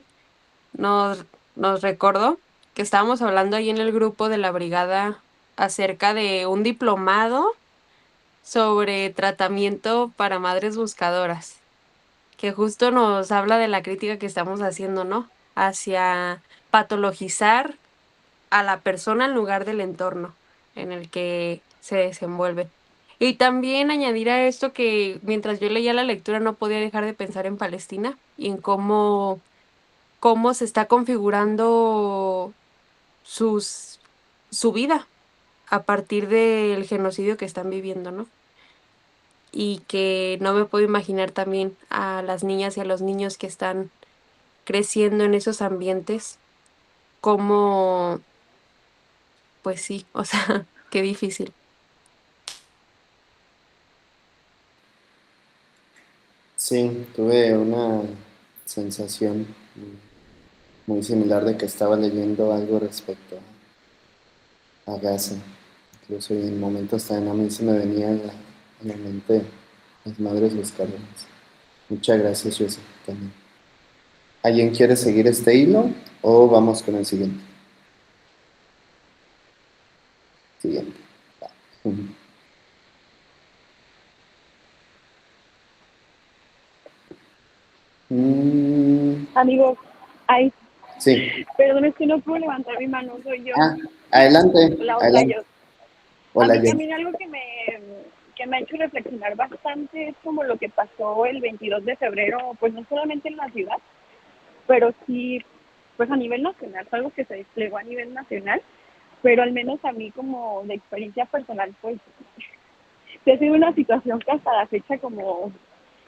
Nos, nos recordó que estábamos hablando ahí en el grupo de la brigada acerca de un diplomado sobre tratamiento para madres buscadoras, que justo nos habla de la crítica que estamos haciendo, ¿no? Hacia patologizar a la persona en lugar del entorno en el que se desenvuelve. Y también añadir a esto que mientras yo leía la lectura no podía dejar de pensar en Palestina y en cómo se está configurando sus, su vida a partir del genocidio que están viviendo, ¿no? Y que no me puedo imaginar también a las niñas y a los niños que están creciendo en esos ambientes, como, pues sí, o sea, qué difícil. Sí, tuve una sensación muy similar de que estaba leyendo algo respecto a Gaza. Incluso en momentos también a mí se me venía a la mente las madres buscadoras. Muchas gracias, José, también. ¿Alguien quiere seguir este hilo o vamos con el siguiente? Siguiente. Va. Amigos, ay, Sí. perdón, es que no puedo levantar mi mano, soy yo, Ah, adelante, la otra adelante. yo. A Hola, mí Jen. también algo que me ha hecho reflexionar bastante es como lo que pasó el 22 de febrero, pues no solamente en la ciudad, pero sí, pues a nivel nacional, fue algo que se desplegó a nivel nacional, pero al menos a mí como de experiencia personal, pues sí ha sido una situación que hasta la fecha como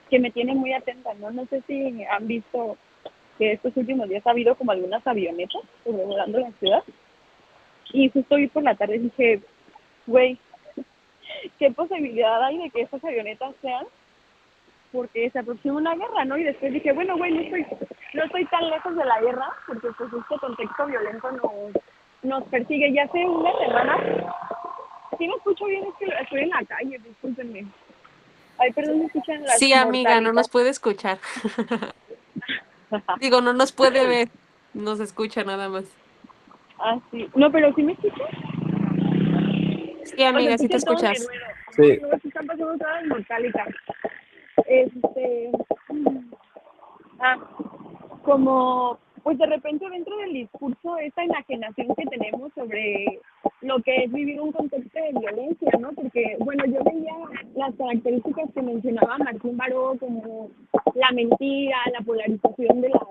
que me tiene muy atenta, ¿no? No sé si han visto que estos últimos días ha habido como algunas avionetas sobrevolando la ciudad. Y justo hoy por la tarde dije, güey, ¿qué posibilidad hay de que estas avionetas sean? Porque se aproxima una guerra, ¿no? Y después dije, bueno, güey, no estoy tan lejos de la guerra, porque pues este contexto violento nos persigue. Ya hace una semana, si me escucho bien es que estoy en la calle, discúlpenme. Ay, perdón, me escuchan las Sí, amiga, no mortalitas. nos puede escuchar. Digo, no nos puede ver, nos escucha nada más. Ah, sí. No, pero sí me escuchan. Sí, O sea, amiga, sí te escuchan todo mi escuchas. ruido. Sí, No, se están pasando todas las mortalitas. Ah, como, pues de repente dentro del discurso, esta enajenación que tenemos sobre lo que es vivir un contexto de violencia, ¿no? Porque, bueno, yo veía las características que mencionaba Martín Baró, como la mentira, la polarización de las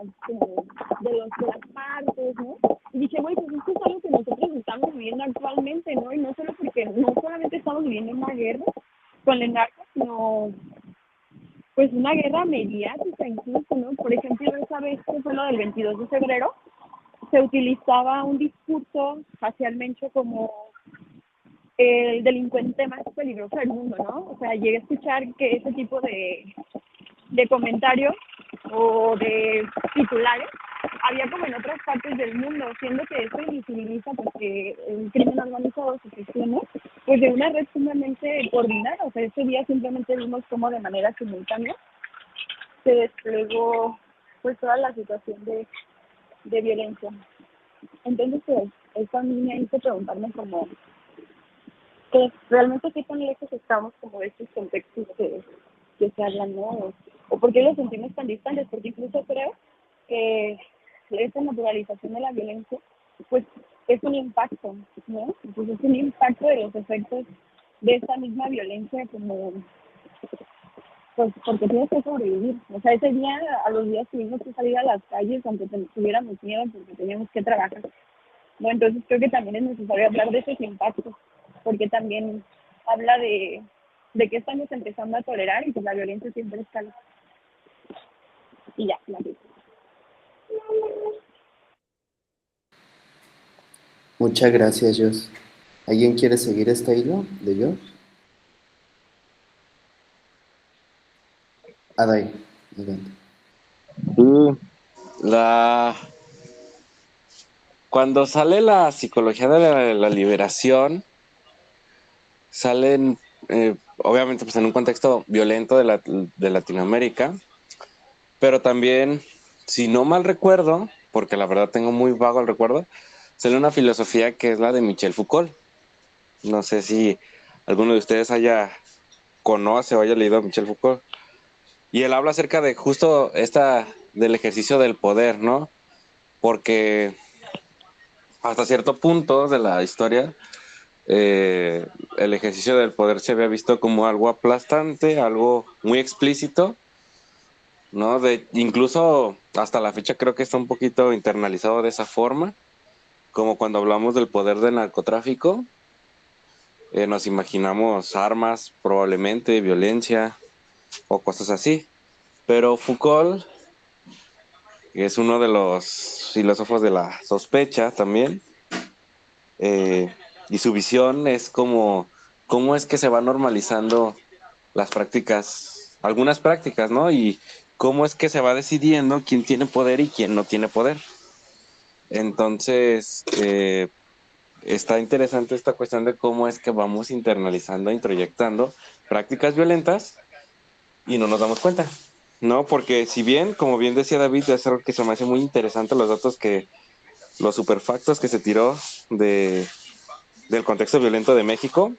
partes, ¿no? Y dije, güey, pues esto es algo que nosotros estamos viviendo actualmente, ¿no? Y no solo porque no solamente estamos viviendo una guerra con el narco, sino pues una guerra mediática incluso, ¿no? Por ejemplo, esa vez que fue lo del 22 de febrero, se utilizaba un discurso hacia el Mencho como el delincuente más peligroso del mundo, ¿no? O sea, llegué a escuchar que ese tipo de comentarios o de titulares había como en otras partes del mundo, siendo que eso invisibiliza porque el crimen organizado se gestiona pues de una red sumamente coordinada. O sea, ese día simplemente vimos como de manera simultánea se desplegó pues toda la situación de violencia. Entonces, pues, eso a mí me hizo preguntarme como, pues, realmente qué tan lejos estamos como de estos contextos que se hablan, ¿no? O por qué los sentimos tan distantes, porque incluso creo que esta naturalización de la violencia, pues, es un impacto, ¿no? Entonces, es un impacto de los efectos de esta misma violencia como pues porque tienes que sobrevivir. O sea, ese día, a los días tuvimos que salir a las calles aunque tuviéramos miedo porque teníamos que trabajar. ¿No? Entonces creo que también es necesario hablar de esos impactos, porque también habla de que estamos empezando a tolerar y que la violencia siempre escala. Y ya, la digo. Muchas gracias, Jos. ¿Alguien quiere seguir este hilo de Jos? Adai, adelante. La... Cuando sale la psicología de la liberación, salen obviamente pues en un contexto violento de Latinoamérica, pero también, si no mal recuerdo, porque la verdad tengo muy vago el recuerdo, sale una filosofía que es la de Michel Foucault. No sé si alguno de ustedes conoce o haya leído a Michel Foucault. Y él habla acerca de justo del ejercicio del poder, ¿no? Porque hasta cierto punto de la historia, el ejercicio del poder se había visto como algo aplastante, algo muy explícito, ¿no? Incluso hasta la fecha creo que está un poquito internalizado de esa forma, como cuando hablamos del poder del narcotráfico, nos imaginamos armas, probablemente violencia o cosas así. Pero Foucault, que es uno de los filósofos de la sospecha también, y su visión es cómo es que se van normalizando las prácticas, algunas prácticas, ¿no? Y cómo es que se va decidiendo quién tiene poder y quién no tiene poder. Entonces, está interesante esta cuestión de cómo es que vamos internalizando, introyectando prácticas violentas y no nos damos cuenta, ¿no? Porque si bien, como bien decía David, es algo que se me hace muy interesante los superfactos que se tiró del contexto violento de México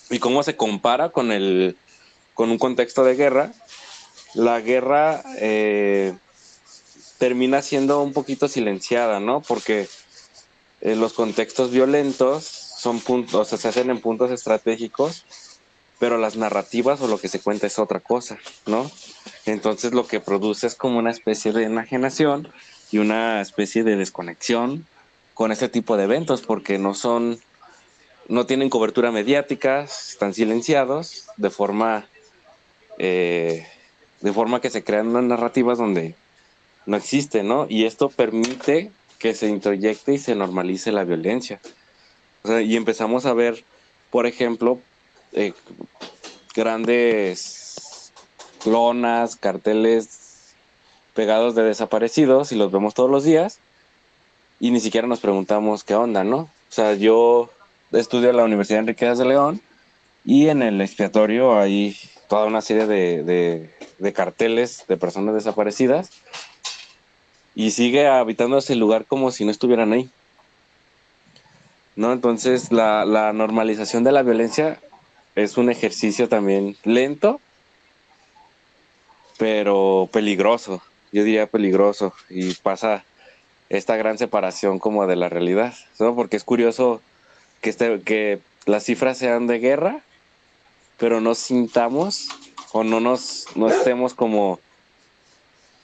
y cómo se compara con un contexto de guerra. La guerra termina siendo un poquito silenciada, ¿no? Porque los contextos violentos son puntos, o sea, se hacen en puntos estratégicos, pero las narrativas o lo que se cuenta es otra cosa, ¿no? Entonces lo que produce es como una especie de enajenación y una especie de desconexión con este tipo de eventos, porque no tienen cobertura mediática, están silenciados de forma que se crean unas narrativas donde no existe, ¿no? Y esto permite que se introyecte y se normalice la violencia. O sea, y empezamos a ver, por ejemplo, eh, grandes lonas, carteles pegados de desaparecidos y los vemos todos los días y ni siquiera nos preguntamos qué onda, ¿no? O sea, yo estudio en la Universidad Enriquez de León y en el expiatorio hay toda una serie de carteles de personas desaparecidas y sigue habitando ese lugar como si no estuvieran ahí, ¿no? Entonces, la normalización de la violencia es un ejercicio también lento, pero peligroso. Yo diría peligroso y pasa esta gran separación como de la realidad, ¿no? Porque es curioso que las cifras sean de guerra, pero no sintamos o no estemos como,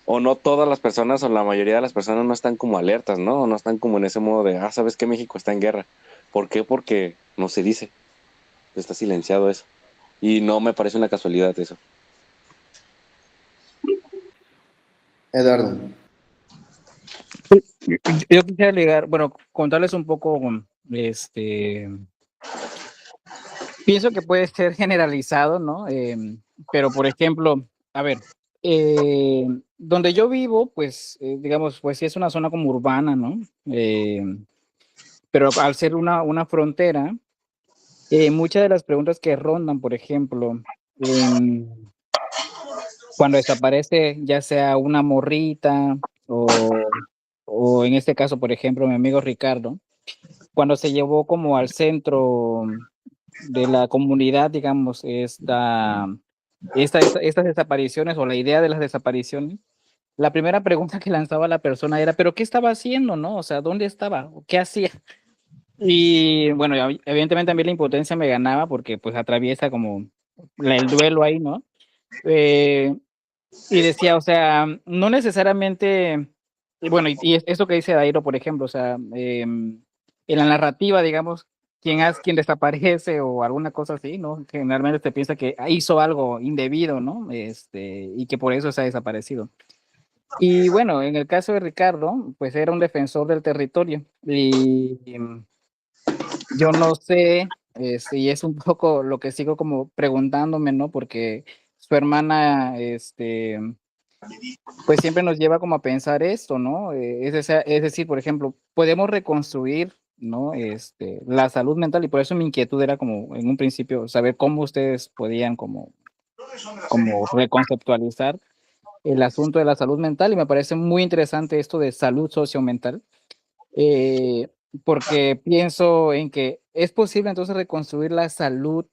o no todas las personas o la mayoría de las personas no están como alertas, ¿no? O no están como en ese modo de, ¿sabes qué? México está en guerra. ¿Por qué? Porque no se dice, está silenciado eso. Y no me parece una casualidad eso. Eduardo. Yo quisiera llegar, bueno, contarles un poco, pienso que puede ser generalizado, ¿no? Pero, por ejemplo, a ver, donde yo vivo, pues, digamos, pues sí es una zona como urbana, ¿no? Pero al ser una frontera, muchas de las preguntas que rondan, por ejemplo, cuando desaparece ya sea una morrita o en este caso, por ejemplo, mi amigo Ricardo, cuando se llevó como al centro de la comunidad, digamos, estas desapariciones o la idea de las desapariciones, la primera pregunta que lanzaba la persona era, ¿pero qué estaba haciendo, no? O sea, ¿dónde estaba? ¿Qué hacía? Y bueno, evidentemente a mí la impotencia me ganaba porque pues atraviesa como el duelo ahí, ¿no? Eh, y decía, o sea, no necesariamente, y bueno, y esto que dice Dairo, por ejemplo, o sea, en la narrativa, digamos, quien desaparece o alguna cosa así, ¿no? Generalmente se piensa que hizo algo indebido, ¿no? Y que por eso se ha desaparecido. Y bueno, en el caso de Ricardo, pues era un defensor del territorio y yo no sé, y es un poco lo que sigo como preguntándome, ¿no? Porque su hermana, pues siempre nos lleva como a pensar esto, ¿no? Es decir, por ejemplo, podemos reconstruir ¿no? La salud mental, y por eso mi inquietud era como en un principio saber cómo ustedes podían como reconceptualizar el asunto de la salud mental, y me parece muy interesante esto de salud sociomental, eh, porque pienso en que es posible entonces reconstruir la salud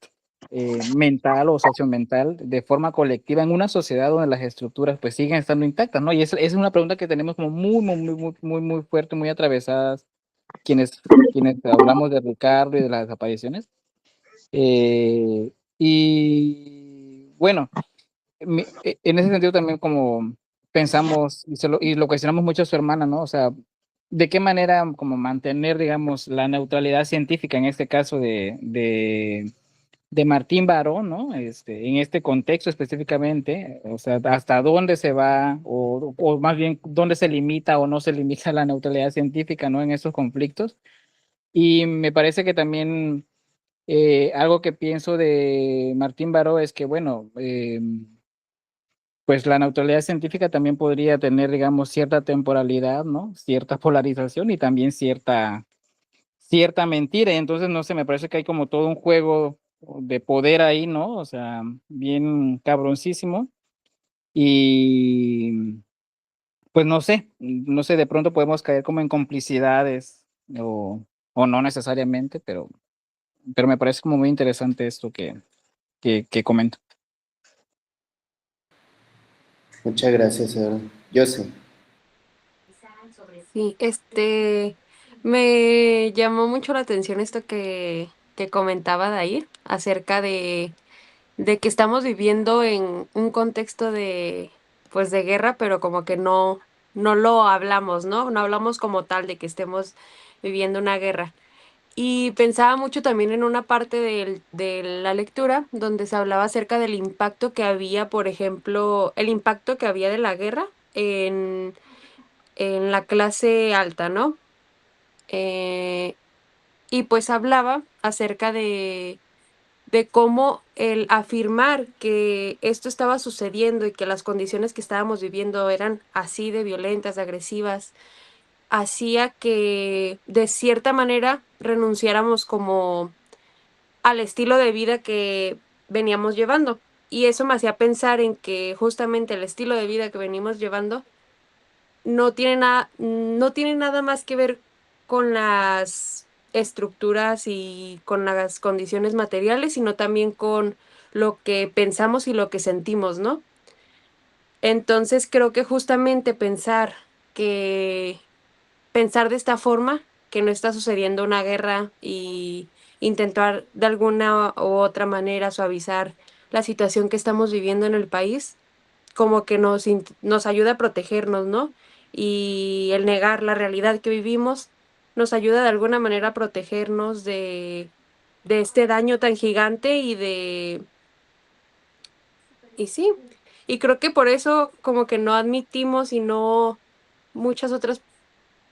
mental o sociomental de forma colectiva en una sociedad donde las estructuras pues siguen estando intactas, ¿no? Y es una pregunta que tenemos como muy fuerte, muy atravesadas quienes hablamos de Ricardo y de las desapariciones. Y bueno, en ese sentido también como pensamos y lo cuestionamos mucho a su hermana, ¿no? O sea, ¿de qué manera como mantener, digamos, la neutralidad científica en este caso de Martín Baró, ¿no? En este contexto específicamente, o sea, hasta dónde se va o más bien dónde se limita o no se limita la neutralidad científica, ¿no? En estos conflictos. Y me parece que también algo que pienso de Martín Baró es que, bueno, pues la neutralidad científica también podría tener, digamos, cierta temporalidad, ¿no? Cierta polarización y también cierta mentira. Y entonces, no sé, me parece que hay como todo un juego de poder ahí, ¿no? O sea, bien cabroncísimo. Y pues no sé, de pronto podemos caer como en complicidades o no necesariamente, pero me parece como muy interesante esto que comento. Muchas gracias, Aaron. Yo sé. Sí, me llamó mucho la atención esto que comentaba Dair acerca de que estamos viviendo en un contexto pues de guerra, pero como que no lo hablamos, ¿no? No hablamos como tal de que estemos viviendo una guerra. Y pensaba mucho también en una parte de la lectura donde se hablaba acerca del impacto que había, por ejemplo, el impacto que había de la guerra en la clase alta, ¿no? Eh, y pues hablaba acerca de cómo el afirmar que esto estaba sucediendo y que las condiciones que estábamos viviendo eran así de violentas, de agresivas, hacía que de cierta manera renunciáramos como al estilo de vida que veníamos llevando. Y eso me hacía pensar en que justamente el estilo de vida que venimos llevando no tiene nada más que ver con las estructuras y con las condiciones materiales, sino también con lo que pensamos y lo que sentimos, ¿no? Entonces creo que justamente que pensar de esta forma, que no está sucediendo una guerra y intentar de alguna u otra manera suavizar la situación que estamos viviendo en el país, como que nos ayuda a protegernos, ¿no? Y el negar la realidad que vivimos nos ayuda de alguna manera a protegernos de este daño tan gigante y sí, y creo que por eso como que no admitimos y no muchas otras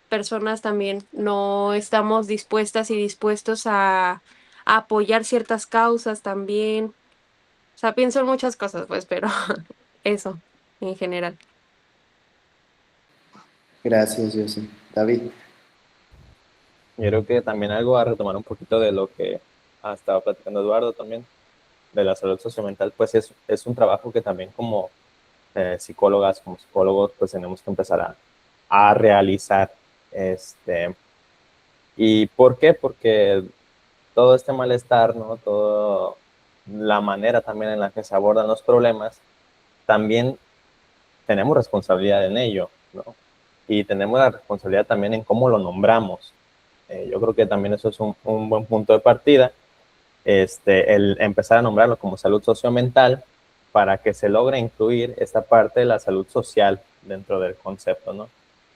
personas también no estamos dispuestas y dispuestos a apoyar ciertas causas también. O sea, pienso en muchas cosas, pues, pero eso, en general. Gracias, yo sé. David. Yo creo que también algo a retomar un poquito de lo que ha estado platicando Eduardo también, de la salud sociomental, pues es un trabajo que también como psicólogas, como psicólogos, pues tenemos que empezar a realizar. ¿Y por qué? Porque todo este malestar, ¿no? Toda la manera también en la que se abordan los problemas, también tenemos responsabilidad en ello, ¿no? Y tenemos la responsabilidad también en cómo lo nombramos. Yo creo que también eso es un buen punto de partida, el empezar a nombrarlo como salud sociomental para que se logre incluir esta parte de la salud social dentro del concepto, ¿no?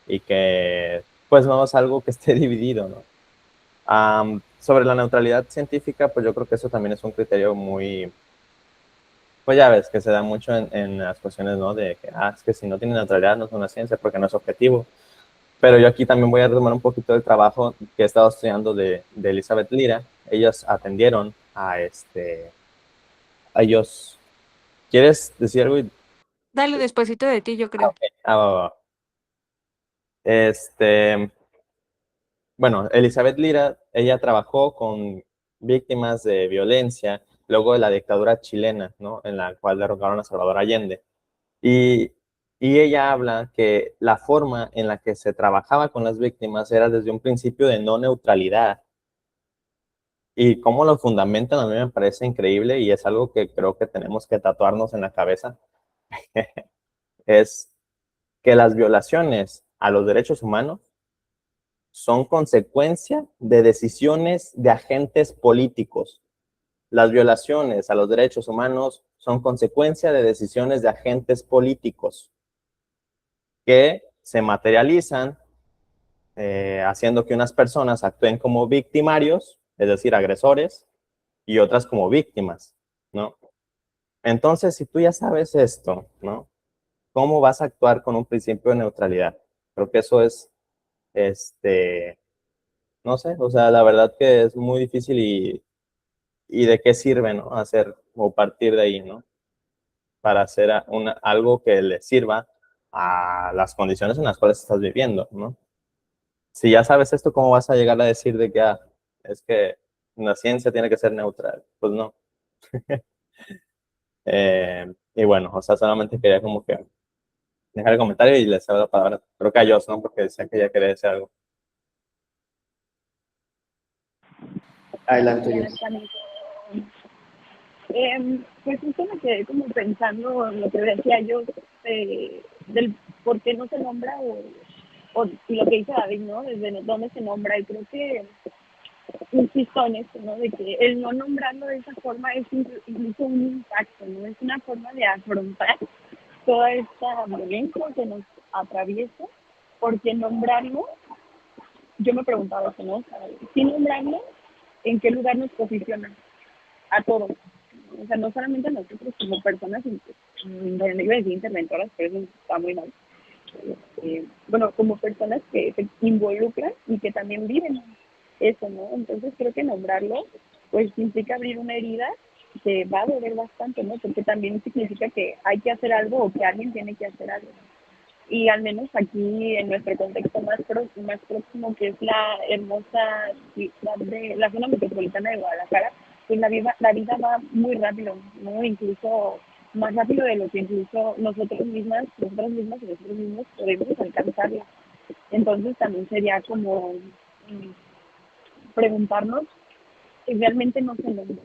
Y que pues no es algo que esté dividido, ¿no? Sobre la neutralidad científica, pues yo creo que eso también es un criterio muy, pues ya ves, que se da mucho en las cuestiones, ¿no? De que, es que si no tiene neutralidad no es una ciencia porque no es objetivo. Pero yo aquí también voy a retomar un poquito del trabajo que he estado estudiando de Elizabeth Lira. Ellos atendieron a ellos. ¿Quieres decir algo? Dale despuesito de ti, yo creo. Va, va. Este, bueno, Elizabeth Lira, ella trabajó con víctimas de violencia luego de la dictadura chilena, ¿no? En la cual derrocaron a Salvador Allende. Y, y ella habla que la forma en la que se trabajaba con las víctimas era desde un principio de no neutralidad. Y cómo lo fundamentan a mí me parece increíble y es algo que creo que tenemos que tatuarnos en la cabeza. Es que las violaciones a los derechos humanos son consecuencia de decisiones de agentes políticos. Las violaciones a los derechos humanos son consecuencia de decisiones de agentes políticos que se materializan haciendo que unas personas actúen como victimarios, es decir, agresores, y otras como víctimas, ¿no? Entonces, si tú ya sabes esto, ¿no? ¿Cómo vas a actuar con un principio de neutralidad? Creo que eso es, no sé, o sea, la verdad que es muy difícil y de qué sirve, ¿no? Hacer o partir de ahí, ¿no? Para hacer algo que le sirva a las condiciones en las cuales estás viviendo, ¿no? Si ya sabes esto, ¿cómo vas a llegar a decir de que es que la ciencia tiene que ser neutral? Pues no. Y bueno, o sea, solamente quería como que dejar el comentario y les cedo la palabra. Creo que a Jos, ¿no? Porque decía que ya quería decir algo. Adelante, Ya Jos. también. Pues justo me quedé como pensando en lo que decía yo del por qué no se nombra y lo que dice David, ¿no? Desde dónde se nombra. Y creo que insisto en esto, ¿no? De que el no nombrarlo de esa forma es incluso un impacto, ¿no? Es una forma de afrontar toda esta violencia que nos atraviesa, porque nombrarlo, yo me preguntaba eso, ¿no? O sea, sin nombrarlo, ¿en qué lugar nos posiciona? A todos. O sea, no solamente a nosotros como personas, no iba a decir interventoras, pero eso está muy mal. Bueno, como personas que se involucran y que también viven eso, ¿no? Entonces creo que nombrarlo, pues implica abrir una herida que va a doler bastante, ¿no? Porque también significa que hay que hacer algo o que alguien tiene que hacer algo. Y al menos aquí en nuestro contexto más próximo, que es la hermosa ciudad de la zona metropolitana de Guadalajara, pues la vida va muy rápido, ¿no? Incluso más rápido de lo que incluso nosotros mismos podemos alcanzarla. Entonces también sería como preguntarnos si realmente no se logra,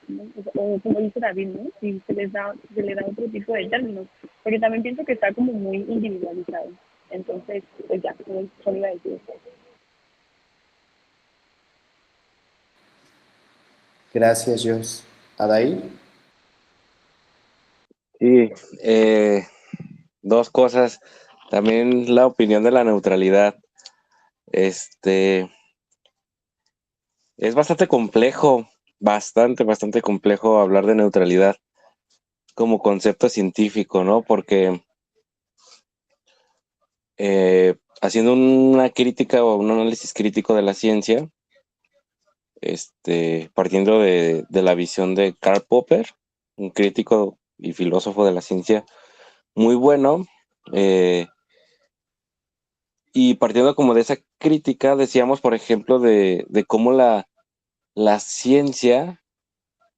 ¿no? O como dice David, ¿no? Si se le da otro tipo de términos, porque también pienso que está como muy individualizado. Entonces, pues ya, solo iba a decir eso. Gracias, Jos. ¿Adaí? Sí, dos cosas. También la opinión de la neutralidad. Es bastante complejo, bastante complejo hablar de neutralidad como concepto científico, ¿no? Porque haciendo una crítica o un análisis crítico de la ciencia, partiendo de la visión de Karl Popper, un crítico y filósofo de la ciencia muy bueno, y partiendo como de esa crítica, decíamos, por ejemplo, de cómo la ciencia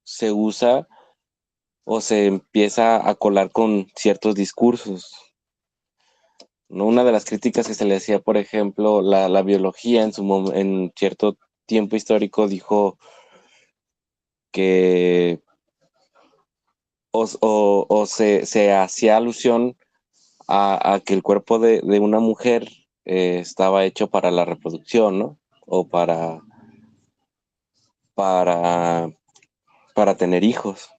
se usa o se empieza a colar con ciertos discursos, ¿no? Una de las críticas que se le hacía, por ejemplo, la biología en cierto tiempo histórico dijo que se hacía alusión a que el cuerpo de una mujer estaba hecho para la reproducción, ¿no? O para, para tener hijos,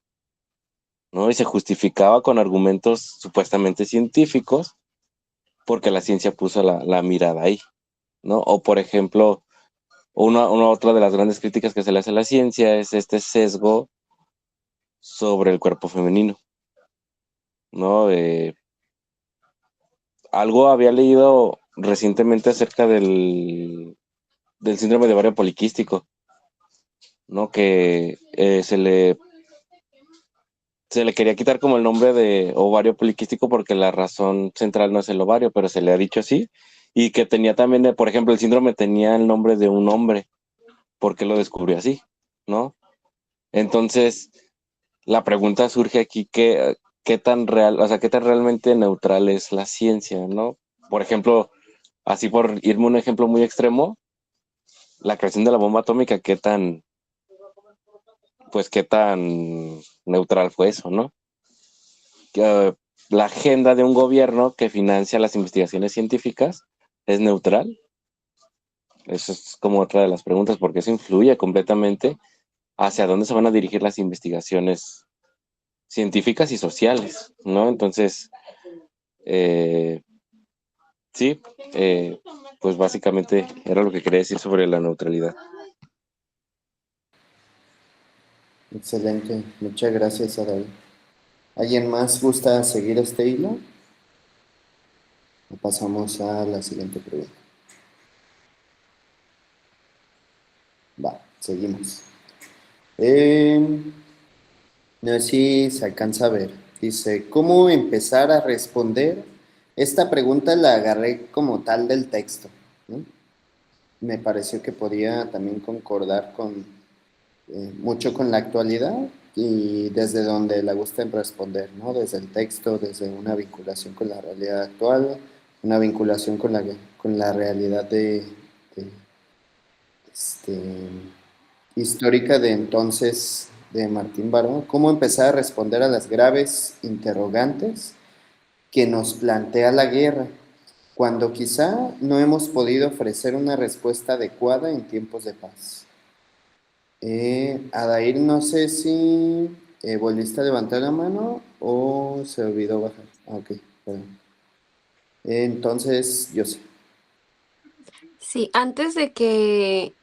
¿no? Y se justificaba con argumentos supuestamente científicos porque la ciencia puso la mirada ahí, ¿no? O por ejemplo, otra de las grandes críticas que se le hace a la ciencia es este sesgo sobre el cuerpo femenino, ¿no? Algo había leído recientemente acerca del síndrome de ovario poliquístico, ¿no? Que se le quería quitar como el nombre de ovario poliquístico porque la razón central no es el ovario, pero se le ha dicho así, y que tenía también, por ejemplo, el síndrome tenía el nombre de un hombre, porque lo descubrió así, ¿no? Entonces, la pregunta surge aquí, ¿qué tan real, o sea, qué tan realmente neutral es la ciencia, ¿no? Por ejemplo, así por irme a un ejemplo muy extremo, la creación de la bomba atómica, qué tan neutral fue eso, ¿no? Que, la agenda de un gobierno que financia las investigaciones científicas es neutral. Eso es como otra de las preguntas, porque eso influye completamente hacia dónde se van a dirigir las investigaciones científicas y sociales, ¿no? Entonces, eh, sí, pues básicamente era lo que quería decir sobre la neutralidad. Excelente, muchas gracias, Adal. ¿Alguien más gusta seguir este hilo? O pasamos a la siguiente pregunta. Va, seguimos. No sé si se alcanza a ver. Dice, ¿cómo empezar a responder? Esta pregunta la agarré como tal del texto, ¿no? Me pareció que podía también concordar con mucho con la actualidad y desde donde le gusta responder, ¿no? Desde el texto, desde una vinculación con la realidad actual, una vinculación con la realidad de, este, histórica de entonces de Martín Baró. ¿Cómo empezar a responder a las graves interrogantes que nos plantea la guerra, cuando quizá no hemos podido ofrecer una respuesta adecuada en tiempos de paz? Adair, no sé si volviste a levantar la mano o se olvidó bajar. Ah, ok, perdón. Entonces, yo sé. Sí, antes de que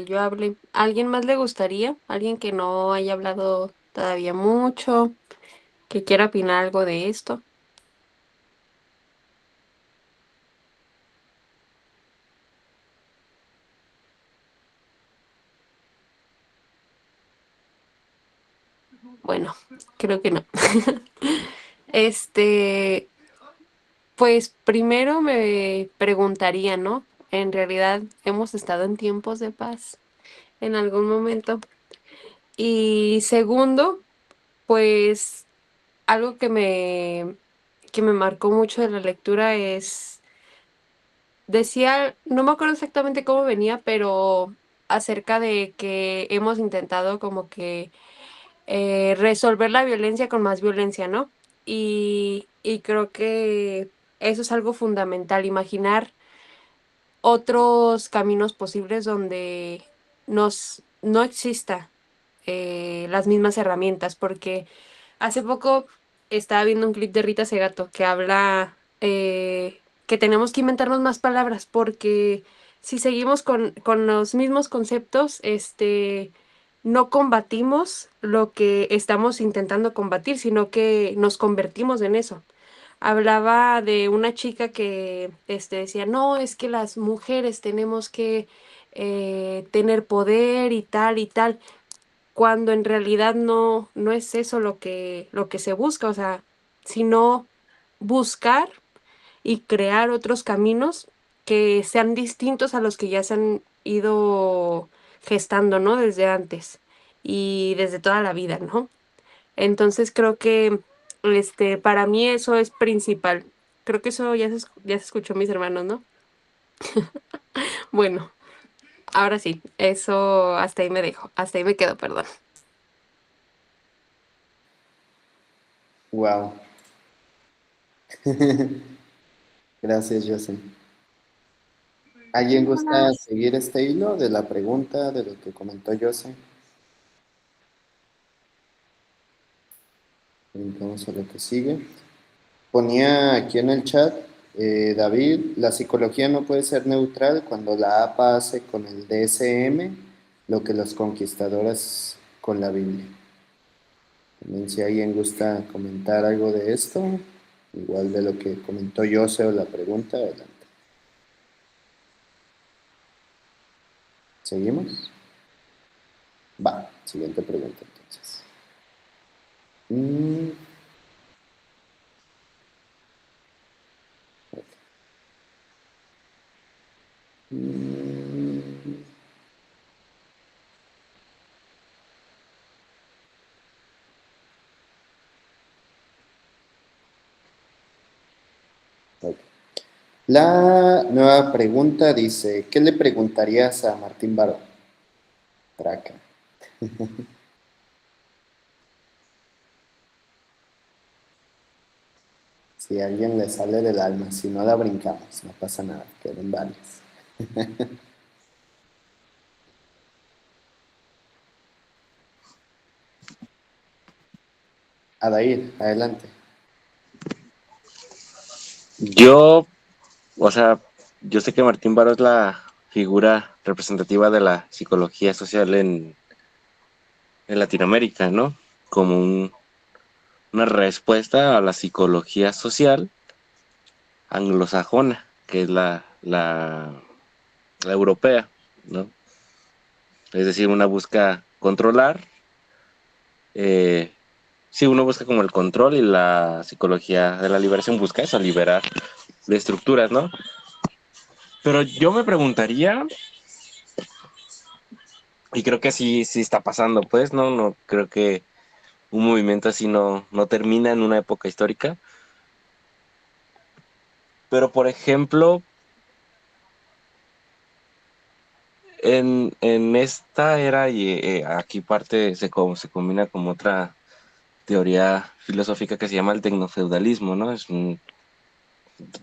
yo hable, ¿alguien más le gustaría? ¿Alguien que no haya hablado todavía mucho, que quiera opinar algo de esto? Bueno, creo que no. Este, pues primero me preguntaría, ¿no? En realidad, ¿hemos estado en tiempos de paz en algún momento? Y segundo, pues algo que me marcó mucho de la lectura es, decía, no me acuerdo exactamente cómo venía, pero acerca de que hemos intentado como que resolver la violencia con más violencia, ¿no? Y creo que eso es algo fundamental, imaginar otros caminos posibles donde no exista las mismas herramientas, porque hace poco estaba viendo un clip de Rita Segato que habla que tenemos que inventarnos más palabras, porque si seguimos con los mismos conceptos, no combatimos lo que estamos intentando combatir, sino que nos convertimos en eso. Hablaba de una chica que decía, no, es que las mujeres tenemos que tener poder y tal, cuando en realidad no es eso lo que se busca, o sea, sino buscar y crear otros caminos que sean distintos a los que ya se han ido gestando, ¿no? Desde antes y desde toda la vida, ¿no? Entonces creo que para mí eso es principal. Creo que eso ya se escuchó mis hermanos, ¿no? Bueno, ahora sí, eso hasta ahí me dejo, hasta ahí me quedo, perdón. Wow. Gracias, José. ¿Alguien gusta seguir este hilo de la pregunta, de lo que comentó José? Vamos a lo que sigue. Ponía aquí en el chat, David, la psicología no puede ser neutral cuando la APA hace con el DSM lo que los conquistadores con la Biblia. También si alguien gusta comentar algo de esto, igual de lo que comentó José o la pregunta, adelante. ¿Seguimos? Va, siguiente pregunta entonces. Ok. Ok. La nueva pregunta dice, ¿qué le preguntarías a Martín Baró? Traca. Si a alguien le sale del alma, si no la brincamos, no pasa nada, queden varias. Adair, adelante. Yo, o sea, yo sé que Martín Baró es la figura representativa de la psicología social en Latinoamérica, ¿no? Como una respuesta a la psicología social anglosajona, que es la europea, ¿no? Es decir, una busca controlar, eh, sí, uno busca como el control y la psicología de la liberación busca eso, liberar de estructuras, ¿no? Pero yo me preguntaría, y creo que sí está pasando, pues, no creo que un movimiento así no termina en una época histórica, pero por ejemplo, en esta era, y aquí parte se combina como otra teoría filosófica que se llama el tecnofeudalismo, ¿no?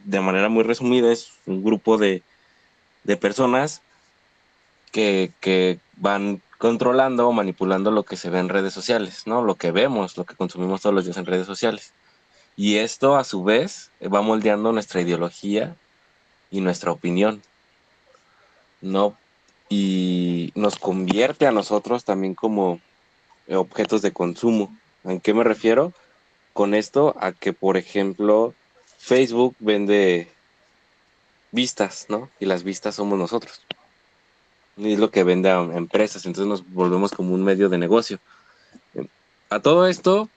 De manera muy resumida, es un grupo de personas que van controlando o manipulando lo que se ve en redes sociales, ¿no? Lo que vemos, lo que consumimos todos los días en redes sociales. Y esto, a su vez, va moldeando nuestra ideología y nuestra opinión, ¿no? Y nos convierte a nosotros también como objetos de consumo. ¿En qué me refiero? Con esto a que, por ejemplo, Facebook vende vistas, ¿no? Y las vistas somos nosotros. Y es lo que vende a empresas, entonces nos volvemos como un medio de negocio. A todo esto,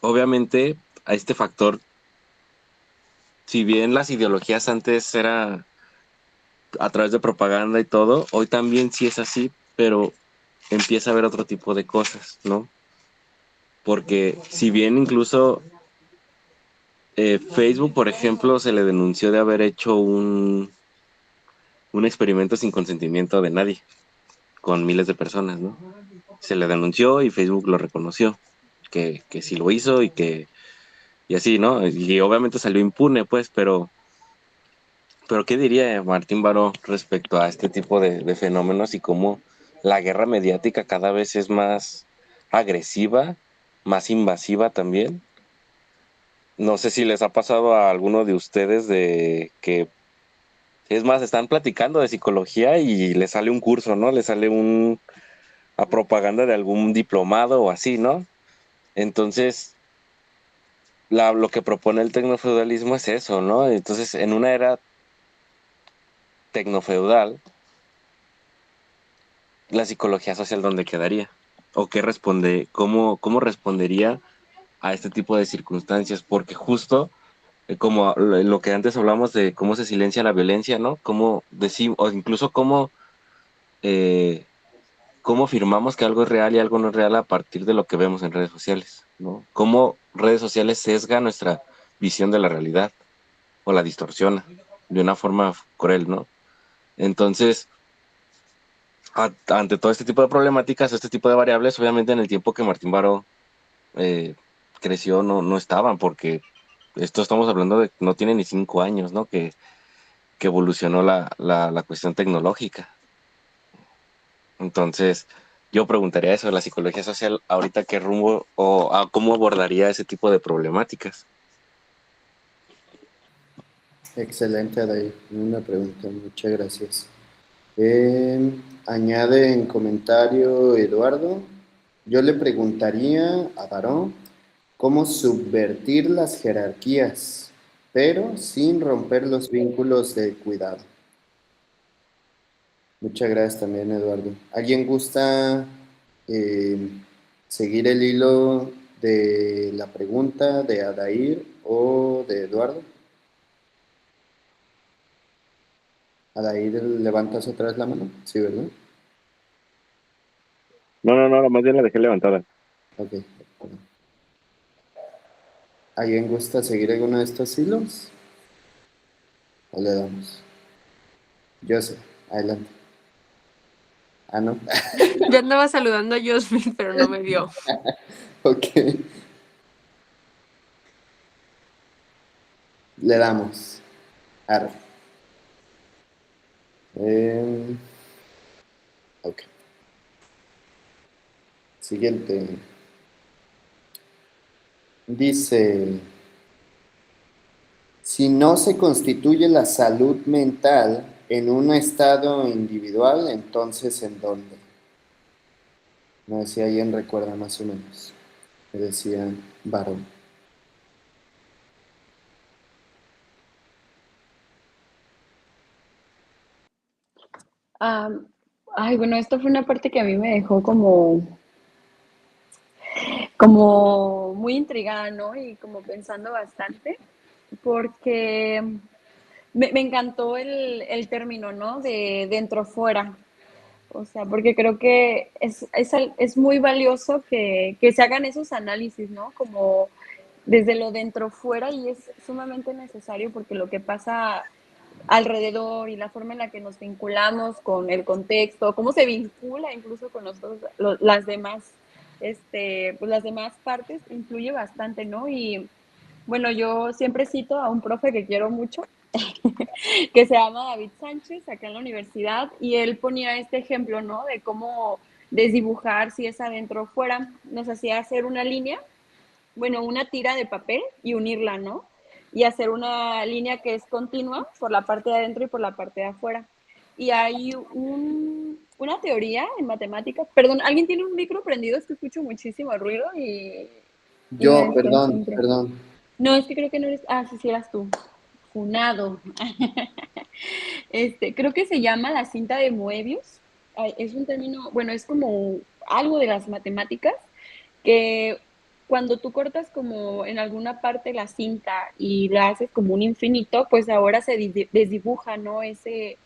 obviamente, a este factor, si bien las ideologías antes era a través de propaganda y todo, hoy también sí es así, pero empieza a haber otro tipo de cosas, ¿no? Porque si bien incluso Facebook, por ejemplo, se le denunció de haber hecho un experimento sin consentimiento de nadie, con miles de personas, ¿no? Se le denunció y Facebook lo reconoció, que sí lo hizo y así, ¿no? Y obviamente salió impune, pues, pero ¿qué diría Martín Baró respecto a este tipo de fenómenos y cómo la guerra mediática cada vez es más agresiva, más invasiva también? No sé si les ha pasado a alguno de ustedes de que, es más, están platicando de psicología y le sale un curso, ¿no? Le sale a propaganda de algún diplomado o así, ¿no? Entonces, lo que propone el tecnofeudalismo es eso, ¿no? Entonces, en una era tecnofeudal, la psicología social, ¿dónde quedaría? ¿O qué responde, cómo respondería a este tipo de circunstancias? Porque justo como lo que antes hablamos de cómo se silencia la violencia, ¿no? Cómo decimos, o incluso eh, cómo afirmamos que algo es real y algo no es real a partir de lo que vemos en redes sociales, ¿no? Cómo redes sociales sesgan nuestra visión de la realidad o la distorsiona de una forma cruel, ¿no? Entonces, ante todo este tipo de problemáticas, este tipo de variables, obviamente en el tiempo que Martín Baró eh, creció no estaban, porque esto estamos hablando de, no tiene ni 5 años, ¿no? Que evolucionó la cuestión tecnológica. Entonces, yo preguntaría eso, la psicología social, ahorita qué rumbo o cómo abordaría ese tipo de problemáticas. Excelente, Adair. Una pregunta, muchas gracias. Añade en comentario Eduardo, yo le preguntaría a Barón cómo subvertir las jerarquías, pero sin romper los vínculos de cuidado. Muchas gracias también, Eduardo. ¿Alguien gusta eh, seguir el hilo de la pregunta de Adair o de Eduardo? Adair, ¿levantas otra vez la mano? Sí, ¿verdad? No, más bien la dejé levantada. Ok. ¿Alguien gusta seguir alguno de estos hilos? ¿O le damos? Yo sé, adelante. Ah, no. Yo andaba saludando a Josmin, pero no me dio. Ok. Le damos. Arre. Ok. Siguiente. Dice, si no se constituye la salud mental en un estado individual, entonces ¿en dónde? No sé si alguien recuerda más o menos. Me decía varón. Ah, ay, bueno, esto fue una parte que a mí me dejó como muy intrigada, ¿no? Y como pensando bastante, porque me encantó el término, ¿no? De dentro fuera. O sea, porque creo que es muy valioso que se hagan esos análisis, ¿no? Como desde lo dentro fuera y es sumamente necesario porque lo que pasa alrededor y la forma en la que nos vinculamos con el contexto, cómo se vincula incluso con las demás, pues las demás partes, influye bastante, ¿no? Y bueno, yo siempre cito a un profe que quiero mucho, que se llama David Sánchez, acá en la universidad, y él ponía este ejemplo, ¿no? De cómo desdibujar si es adentro o fuera, nos hacía hacer una línea, bueno, una tira de papel y unirla, ¿no? Y hacer una línea que es continua por la parte de adentro y por la parte de afuera. Y hay una teoría en matemáticas. Perdón, ¿alguien tiene un micro prendido? Es que escucho muchísimo ruido y me Yo, perdón, desconcentro. perdón. No, es que creo que no eres. Ah, sí, sí eras tú. Funado. Creo que se llama la cinta de Moebius. Ay, es un término, bueno, es como algo de las matemáticas que cuando tú cortas como en alguna parte la cinta y la haces como un infinito, pues ahora se desdibuja, ¿no? Ese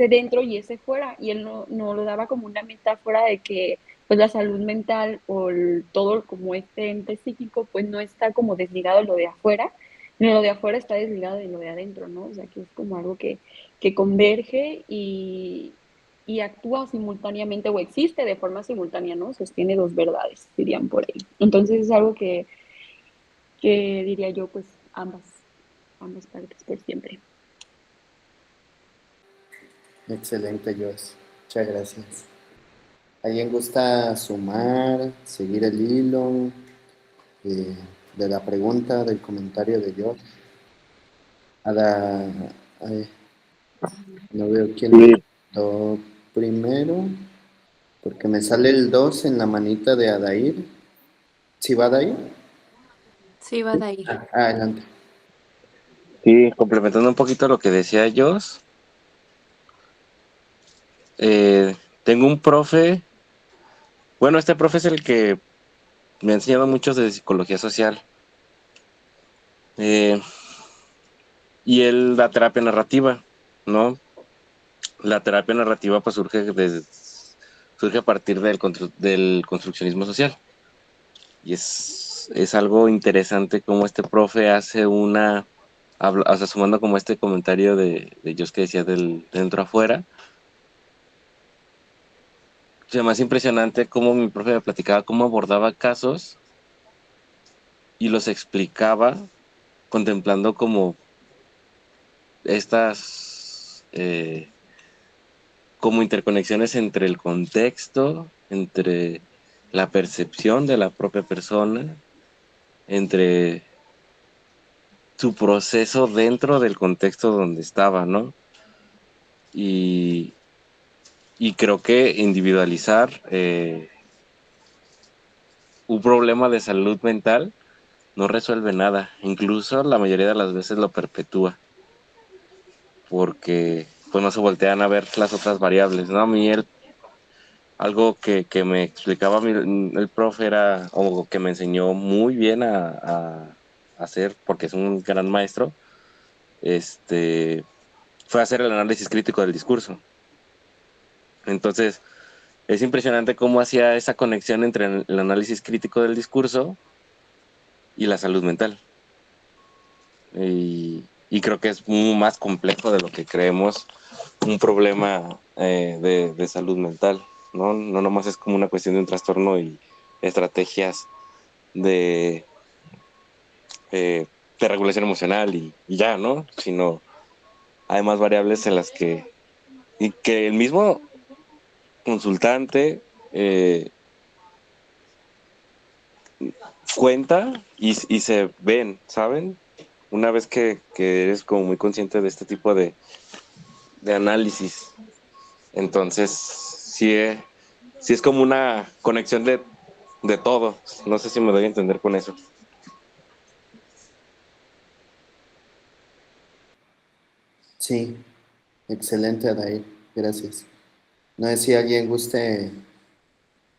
dentro y ese fuera. Y él no lo daba como una metáfora de que pues la salud mental o todo como este ente psíquico pues no está como desligado de lo de afuera, no, lo de afuera está desligado de lo de adentro, ¿no? O sea, que es como algo que converge y actúa simultáneamente o existe de forma simultánea, ¿no? Sostiene dos verdades, dirían por ahí. Entonces es algo que diría yo, pues ambas partes por siempre. Excelente, Joyce. Muchas gracias. ¿Alguien gusta sumar, seguir el hilo eh, de la pregunta, del comentario de Joyce? Ay, no veo quién preguntó primero, porque me sale el 2 en la manita de Adair. ¿Sí va Adair? Sí, va de ahí. Adelante. Sí, complementando un poquito lo que decía Jos, tengo un profe, bueno, este profe es el que me ha enseñado mucho de psicología social, eh, y él da terapia narrativa, ¿no? La terapia narrativa pues surge a partir del construccionismo social, y es algo interesante como este profe hace o sea, sumando como este comentario de Jos que decía del dentro afuera. O sea, más impresionante cómo mi profe me platicaba cómo abordaba casos y los explicaba contemplando como estas como interconexiones entre el contexto, entre la percepción de la propia persona, entre su proceso dentro del contexto donde estaba, ¿no? Y, y creo que individualizar un problema de salud mental no resuelve nada, incluso la mayoría de las veces lo perpetúa, porque pues no se voltean a ver las otras variables, ¿no? A mí algo que me explicaba el profe era, o que me enseñó muy bien a hacer, porque es un gran maestro, fue hacer el análisis crítico del discurso. Entonces, es impresionante cómo hacía esa conexión entre el análisis crítico del discurso y la salud mental. y creo que es más complejo de lo que creemos un problema de salud mental, ¿no? No nomás es como una cuestión de un trastorno y estrategias de, de regulación emocional y ya, ¿no? Sino hay más variables en las y que el mismo consultante cuenta y se ven, ¿saben? Una vez que eres como muy consciente de este tipo de análisis, entonces sí es como una conexión de todo. No sé si me doy a entender con eso. Sí, excelente, Adair. Gracias. No sé si alguien guste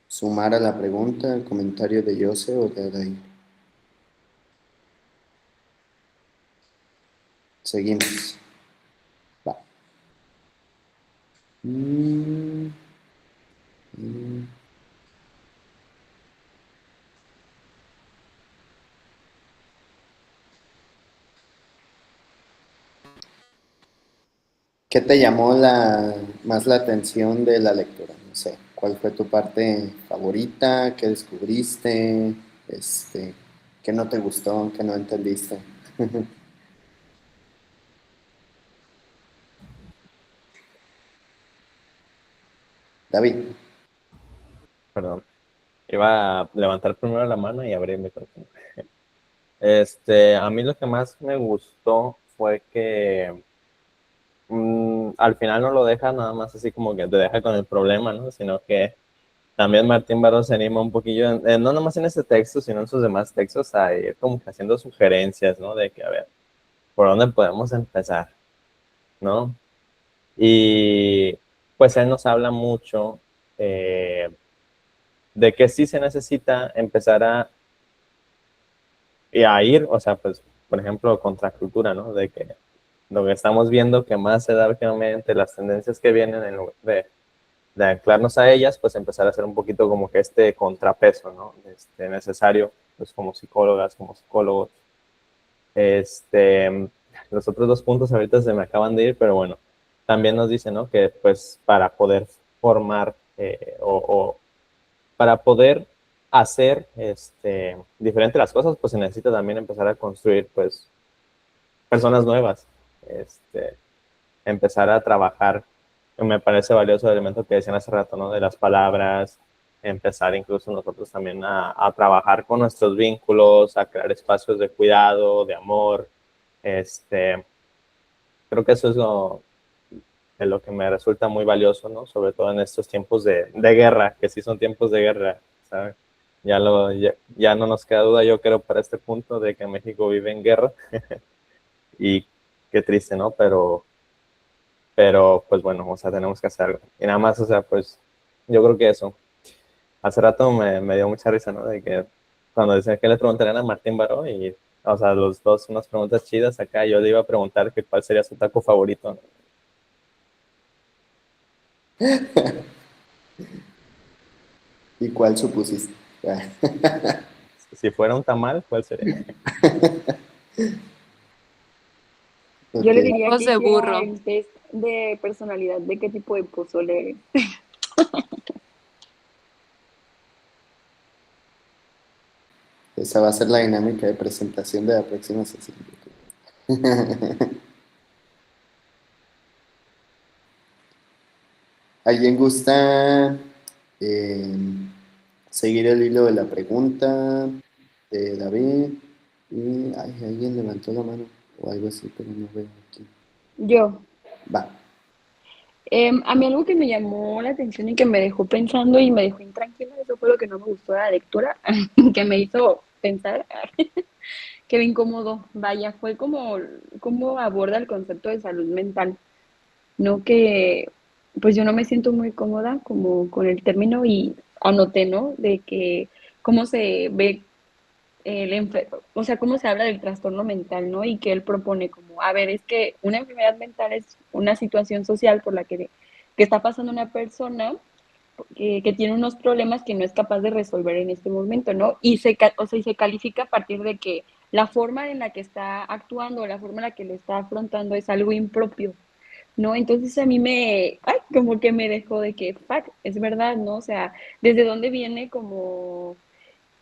sumar a la pregunta, el comentario de Jose o de Adair. Seguimos. Va. Mm, mm. ¿Qué te llamó más la atención de la lectura? No sé, ¿cuál fue tu parte favorita? ¿Qué descubriste? ¿Qué no te gustó? ¿Qué no entendiste? David. Perdón. Iba a levantar primero la mano y abrir el micrófono. A mí lo que más me gustó fue que al final no lo deja nada más así como que te deja con el problema, ¿no? Sino que también Martín Barros se anima un poquillo, no nomás en este texto, sino en sus demás textos, a ir como que haciendo sugerencias, ¿no? De que, a ver, ¿por dónde podemos empezar? ¿No? Y pues él nos habla mucho de que sí se necesita empezar a ir, o sea, pues, por ejemplo, contracultura, ¿no? De que lo que estamos viendo que más se da últimamente, las tendencias que vienen en lugar de anclarnos a ellas, pues empezar a hacer un poquito como que este contrapeso, ¿no? Necesario, pues como psicólogas, como psicólogos. Los otros dos puntos ahorita se me acaban de ir, pero bueno, también nos dice, ¿no? Que pues para poder formar o para poder hacer diferente las cosas, pues se necesita también empezar a construir pues personas nuevas, empezar a trabajar. Me parece valioso el elemento que decían hace rato, ¿no? De las palabras, empezar incluso nosotros también a trabajar con nuestros vínculos, a crear espacios de cuidado, de amor. Creo que eso es lo que me resulta muy valioso, ¿no? Sobre todo en estos tiempos de guerra, que sí son tiempos de guerra, ¿sabes? Ya no nos queda duda, yo creo, para este punto de que México vive en guerra. Y qué triste, ¿no? Pero pues bueno, o sea, tenemos que hacer algo. Y nada más, o sea, pues yo creo que eso. Hace rato me dio mucha risa, ¿no? De que cuando decían que le preguntarían a Martín Baró y, o sea, los dos unas preguntas chidas acá, yo le iba a preguntar que cuál sería su taco favorito, ¿no? ¿Y cuál supusiste? Si fuera un tamal, ¿cuál sería? Yo le Ok. diría Ojos que de hiciera burro. el test de personalidad de qué tipo de pozole eres. Esa va a ser la dinámica de presentación de la próxima sesión. ¿Alguien gusta eh, seguir el hilo de la pregunta de David? Y, ay, alguien levantó la mano o algo así, pero no veo aquí. Yo. Va. A mí algo que me llamó la atención y que me dejó pensando y me dejó intranquila, eso fue lo que no me gustó de la lectura, que me hizo pensar, que me incomodó. Vaya, fue como cómo aborda el concepto de salud mental. No que, pues yo no me siento muy cómoda como con el término y anoté, ¿no? De que cómo se ve o sea, cómo se habla del trastorno mental, ¿no? Y que él propone como, a ver, es que una enfermedad mental es una situación social por la que está pasando una persona que tiene unos problemas que no es capaz de resolver en este momento, ¿no? O sea, y se califica a partir de que la forma en la que está actuando, la forma en la que lo está afrontando es algo impropio, ¿no? Entonces a mí como que me dejó de que, fuck, es verdad, ¿no? O sea, ¿desde dónde viene como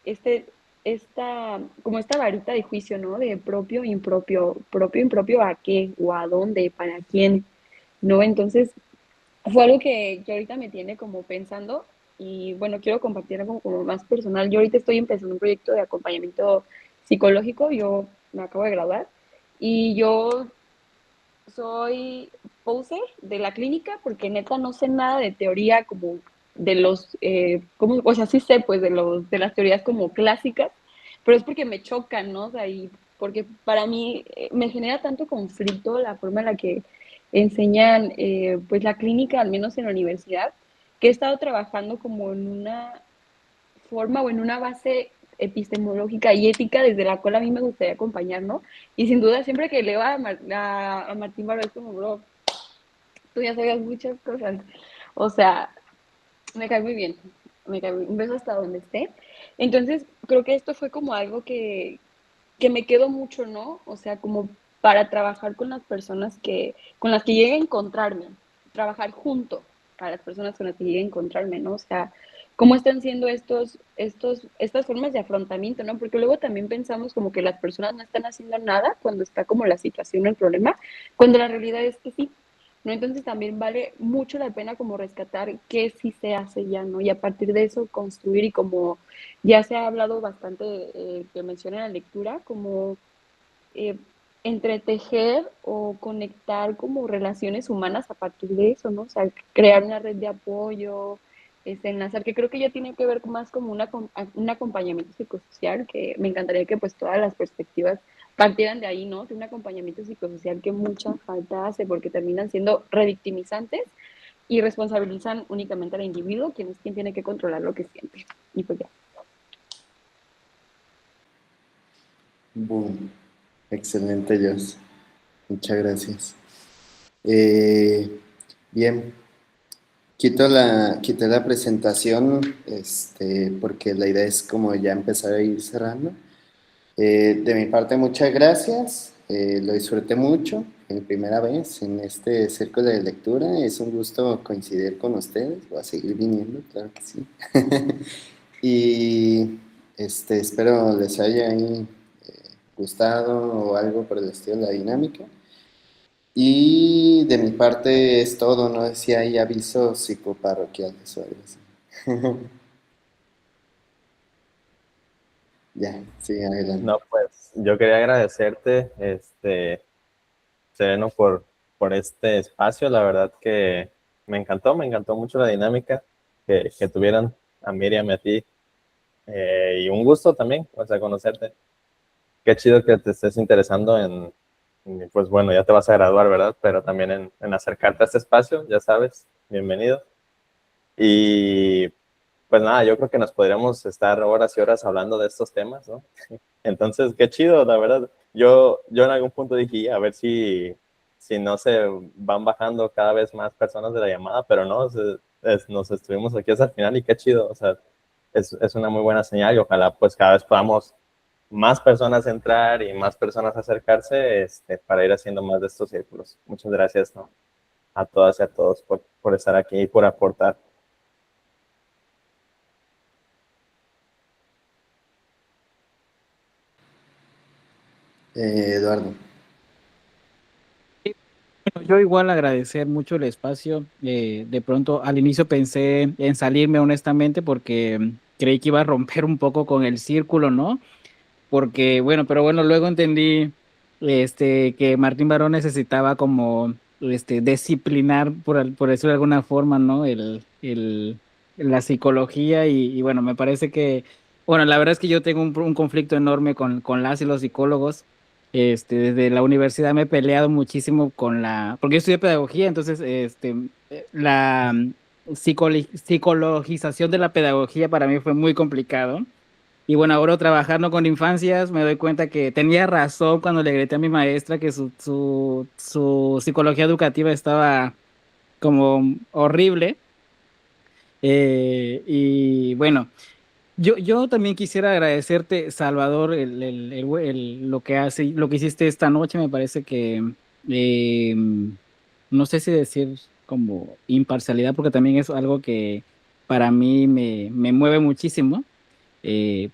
este, como esta varita de juicio, ¿no? De propio, impropio, ¿a qué? ¿O a dónde? ¿Para quién? ¿No? Entonces, fue algo que ahorita me tiene como pensando y bueno, quiero compartir algo como más personal. Yo ahorita estoy empezando un proyecto de acompañamiento psicológico, yo me acabo de graduar y yo soy poser de la clínica porque neta no sé nada de teoría como de como, o sea, sí sé pues de las teorías como clásicas, pero es porque me chocan, ¿no? O sea, y porque para mí me genera tanto conflicto la forma en la que enseñan pues la clínica, al menos en la universidad, que he estado trabajando como en una forma o en una base epistemológica y ética desde la cual a mí me gustaría acompañar, ¿no? Y sin duda, siempre que leo a Martín Baró es como, bro, tú ya sabías muchas cosas. O sea, me cae muy bien. Un beso hasta donde esté. Entonces, creo que esto fue como algo que me quedó mucho, ¿no? O sea, como para trabajar con las personas con las que llegue a encontrarme, trabajar junto a las personas con las que llegue a encontrarme, ¿no? O sea, cómo están siendo estas formas de afrontamiento, ¿no? Porque luego también pensamos como que las personas no están haciendo nada cuando está como la situación o el problema, cuando la realidad es que sí, ¿no? Entonces también vale mucho la pena como rescatar qué sí se hace ya, ¿no? Y a partir de eso construir y como ya se ha hablado bastante, que menciona la lectura, como eh, entretejer o conectar como relaciones humanas a partir de eso, ¿no? O sea, crear una red de apoyo, enlazar, que creo que ya tiene que ver más como un acompañamiento psicosocial, que me encantaría que pues todas las perspectivas partieran de ahí, ¿no? De un acompañamiento psicosocial que mucha falta hace, porque terminan siendo revictimizantes y responsabilizan únicamente al individuo, quien tiene que controlar lo que siente. Y pues ya. Boom. Excelente, Jos. Muchas gracias. Eh, bien, quité la presentación, porque la idea es como ya empezar a ir cerrando. De mi parte, muchas gracias. Lo disfruté mucho, mi primera vez en este círculo de lectura. Es un gusto coincidir con ustedes. Voy a seguir viniendo, claro que sí. Y espero les haya ahí gustado o algo por el estilo de la dinámica. Y de mi parte es todo, no sé si hay avisos psicoparroquiales o algo así. Ya, sí, adelante. No, pues yo quería agradecerte, Sereno, por este espacio. La verdad que me encantó mucho la dinámica que tuvieron a Miriam y a ti. Y un gusto también, o sea, conocerte. Qué chido que te estés interesando pues bueno, ya te vas a graduar, ¿verdad? Pero también en acercarte a este espacio, ya sabes, bienvenido. Y pues nada, yo creo que nos podríamos estar horas y horas hablando de estos temas, ¿no? Entonces, qué chido, la verdad. Yo en algún punto dije, a ver si no se van bajando cada vez más personas de la llamada, pero no, nos estuvimos aquí hasta el final y qué chido, o sea, es una muy buena señal y ojalá pues cada vez podamos más personas entrar y más personas acercarse para ir haciendo más de estos círculos. Muchas gracias, ¿no? A todas y a todos por estar aquí y por aportar. Eduardo. Yo igual agradecer mucho el espacio. De pronto al inicio pensé en salirme honestamente porque creí que iba a romper un poco con el círculo, ¿no? Porque bueno, pero bueno, luego entendí que Martín Barón necesitaba como disciplinar, por decirlo de alguna forma, ¿no? La psicología y bueno, me parece que, bueno, la verdad es que yo tengo un conflicto enorme con las y los psicólogos. Desde la universidad me he peleado muchísimo porque yo estudié pedagogía, entonces la psicologización de la pedagogía para mí fue muy complicado. Y bueno, ahora trabajando con infancias me doy cuenta que tenía razón cuando le grité a mi maestra que su psicología educativa estaba como horrible. Y bueno, Yo también quisiera agradecerte, Salvador, lo que hiciste esta noche. Me parece que eh, no sé si decir como imparcialidad, porque también es algo que para mí me mueve muchísimo,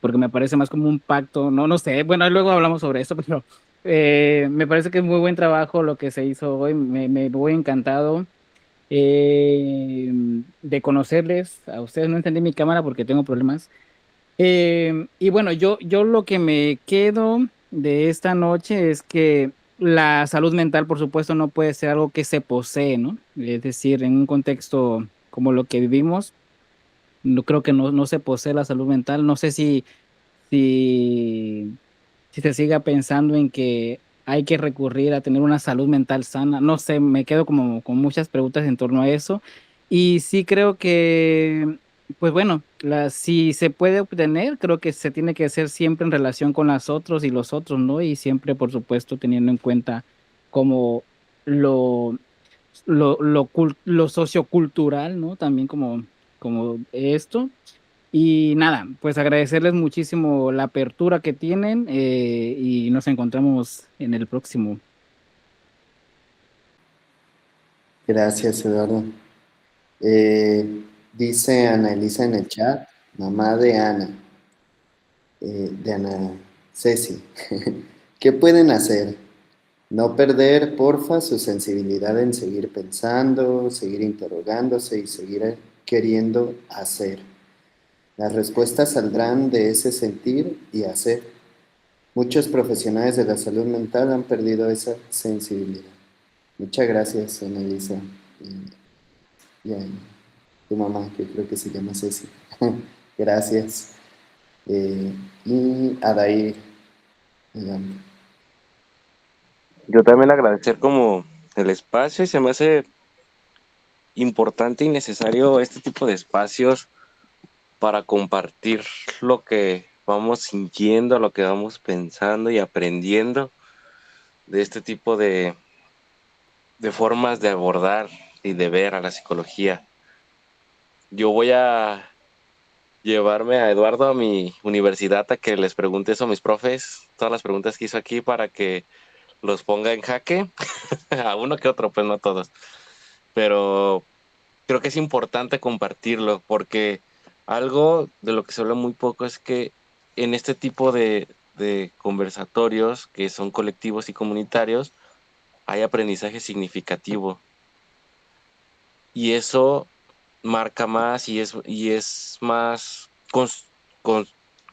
porque me parece más como un pacto, no sé, bueno, luego hablamos sobre eso, pero me parece que es muy buen trabajo lo que se hizo hoy. Me voy encantado de conocerles a ustedes. No entendí mi cámara porque tengo problemas. Y bueno, yo lo que me quedo de esta noche es que la salud mental, por supuesto, no puede ser algo que se posee, ¿no? Es decir, en un contexto como lo que vivimos, no creo que no se posee la salud mental. No sé si, si se siga pensando en que hay que recurrir a tener una salud mental sana. No sé, me quedo como con muchas preguntas en torno a eso. Y sí creo que, pues bueno, si se puede obtener, creo que se tiene que hacer siempre en relación con las otros y los otros, ¿no? Y siempre, por supuesto, teniendo en cuenta como lo, lo sociocultural, ¿no? También como esto. Y nada, pues agradecerles muchísimo la apertura que tienen, y nos encontramos en el próximo. Gracias, Eduardo. Dice Ana Elisa en el chat, mamá de Ana Ceci. ¿Qué pueden hacer? No perder, porfa, su sensibilidad en seguir pensando, seguir interrogándose y seguir queriendo hacer. Las respuestas saldrán de ese sentir y hacer. Muchos profesionales de la salud mental han perdido esa sensibilidad. Muchas gracias, Annalisa. Y a tu mamá, que creo que se llama Ceci. Gracias. Y Adair. Adelante. Yo también agradecer como el espacio y se me hace importante y necesario este tipo de espacios para compartir lo que vamos sintiendo, lo que vamos pensando y aprendiendo de este tipo de formas de abordar y de ver a la psicología. Yo voy a llevarme a Eduardo a mi universidad a que les pregunte eso a mis profes, todas las preguntas que hizo aquí para que los ponga en jaque, a uno que otro, pues no a todos. Pero creo que es importante compartirlo porque algo de lo que se habla muy poco es que en este tipo de conversatorios que son colectivos y comunitarios hay aprendizaje significativo y eso marca más y es más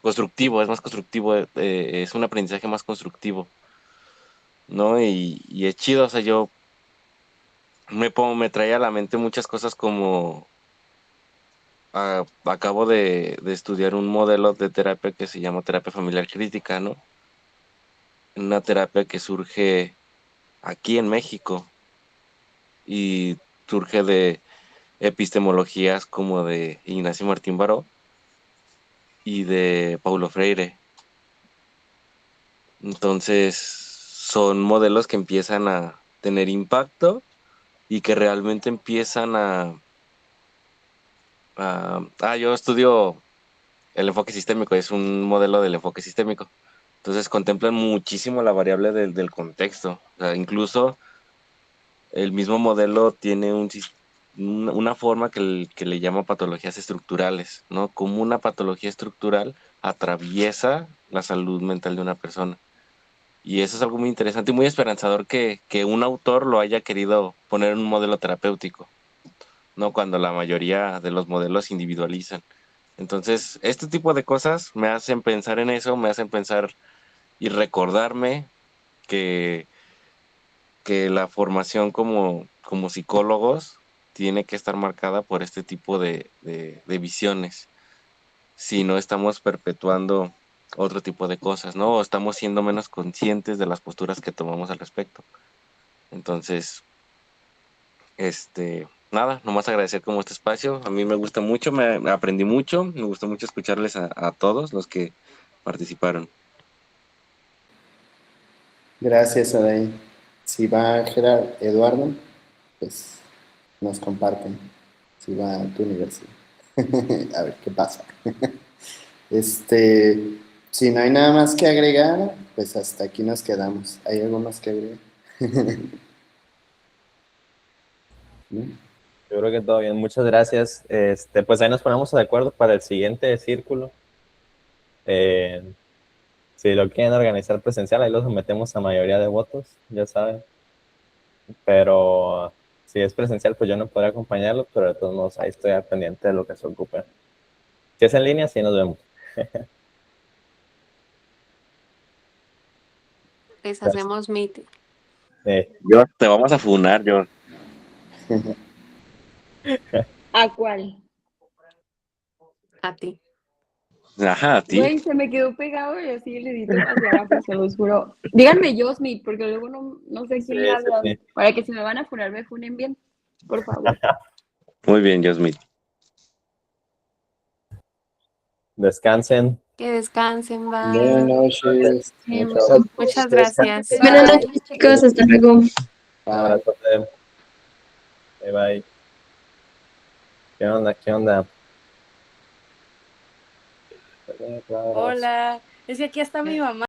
constructivo, es más constructivo, es un aprendizaje más constructivo, ¿no? Y es chido, o sea, yo me traía a la mente muchas cosas como acabo de estudiar un modelo de terapia que se llama terapia familiar crítica, ¿no? Una terapia que surge aquí en México y surge de epistemologías como de Ignacio Martín Baró y de Paulo Freire. Entonces, son modelos que empiezan a tener impacto y que realmente empiezan yo estudio el enfoque sistémico, es un modelo del enfoque sistémico. Entonces, contemplan muchísimo la variable del contexto. O sea, incluso el mismo modelo tiene una forma que le llama patologías estructurales, ¿no? Como una patología estructural atraviesa la salud mental de una persona. Y eso es algo muy interesante y muy esperanzador que un autor lo haya querido poner en un modelo terapéutico, ¿no? Cuando la mayoría de los modelos individualizan. Entonces, este tipo de cosas me hacen pensar en eso, me hacen pensar y recordarme que, que la formación como psicólogos tiene que estar marcada por este tipo de visiones. Si no estamos perpetuando otro tipo de cosas, ¿no? O estamos siendo menos conscientes de las posturas que tomamos al respecto. Entonces, nada, nomás agradecer como este espacio. A mí me gusta mucho, me aprendí mucho, me gustó mucho escucharles a todos los que participaron. Gracias, Adair. Si va Gerard Eduardo, pues nos comparten. Si va a tu universidad. A ver qué pasa. Este, si no hay nada más que agregar, pues hasta aquí nos quedamos. ¿Hay algo más que agregar? ¿No? Yo creo que todo bien, muchas gracias. Pues ahí nos ponemos de acuerdo para el siguiente círculo. Si lo quieren organizar presencial, ahí lo sometemos a mayoría de votos, ya saben. Pero si es presencial, pues yo no podré acompañarlo, pero de todos modos ahí estoy al pendiente de lo que se ocupe. Si es en línea, sí nos vemos. Les Gracias. hacemos meeting. Yo te vamos a funar, yo. ¿A cuál? A ti. Ajá, a ti. Güey, se me quedó pegado y así el dedito hacia abajo, se los juro. Díganme Yosmi, porque luego no sé quién le hablan. Sí. Para que si me van a funar, me funen bien, por favor. Muy bien, Yosmi. Descansen. Que descansen, Buenas bye. noches. Muchas gracias. Buenas Bye. noches, chicos. Hasta luego. Un Bye. abrazo. Bye bye. ¿Qué onda? ¿Qué onda? Hola, es que aquí está mi mamá.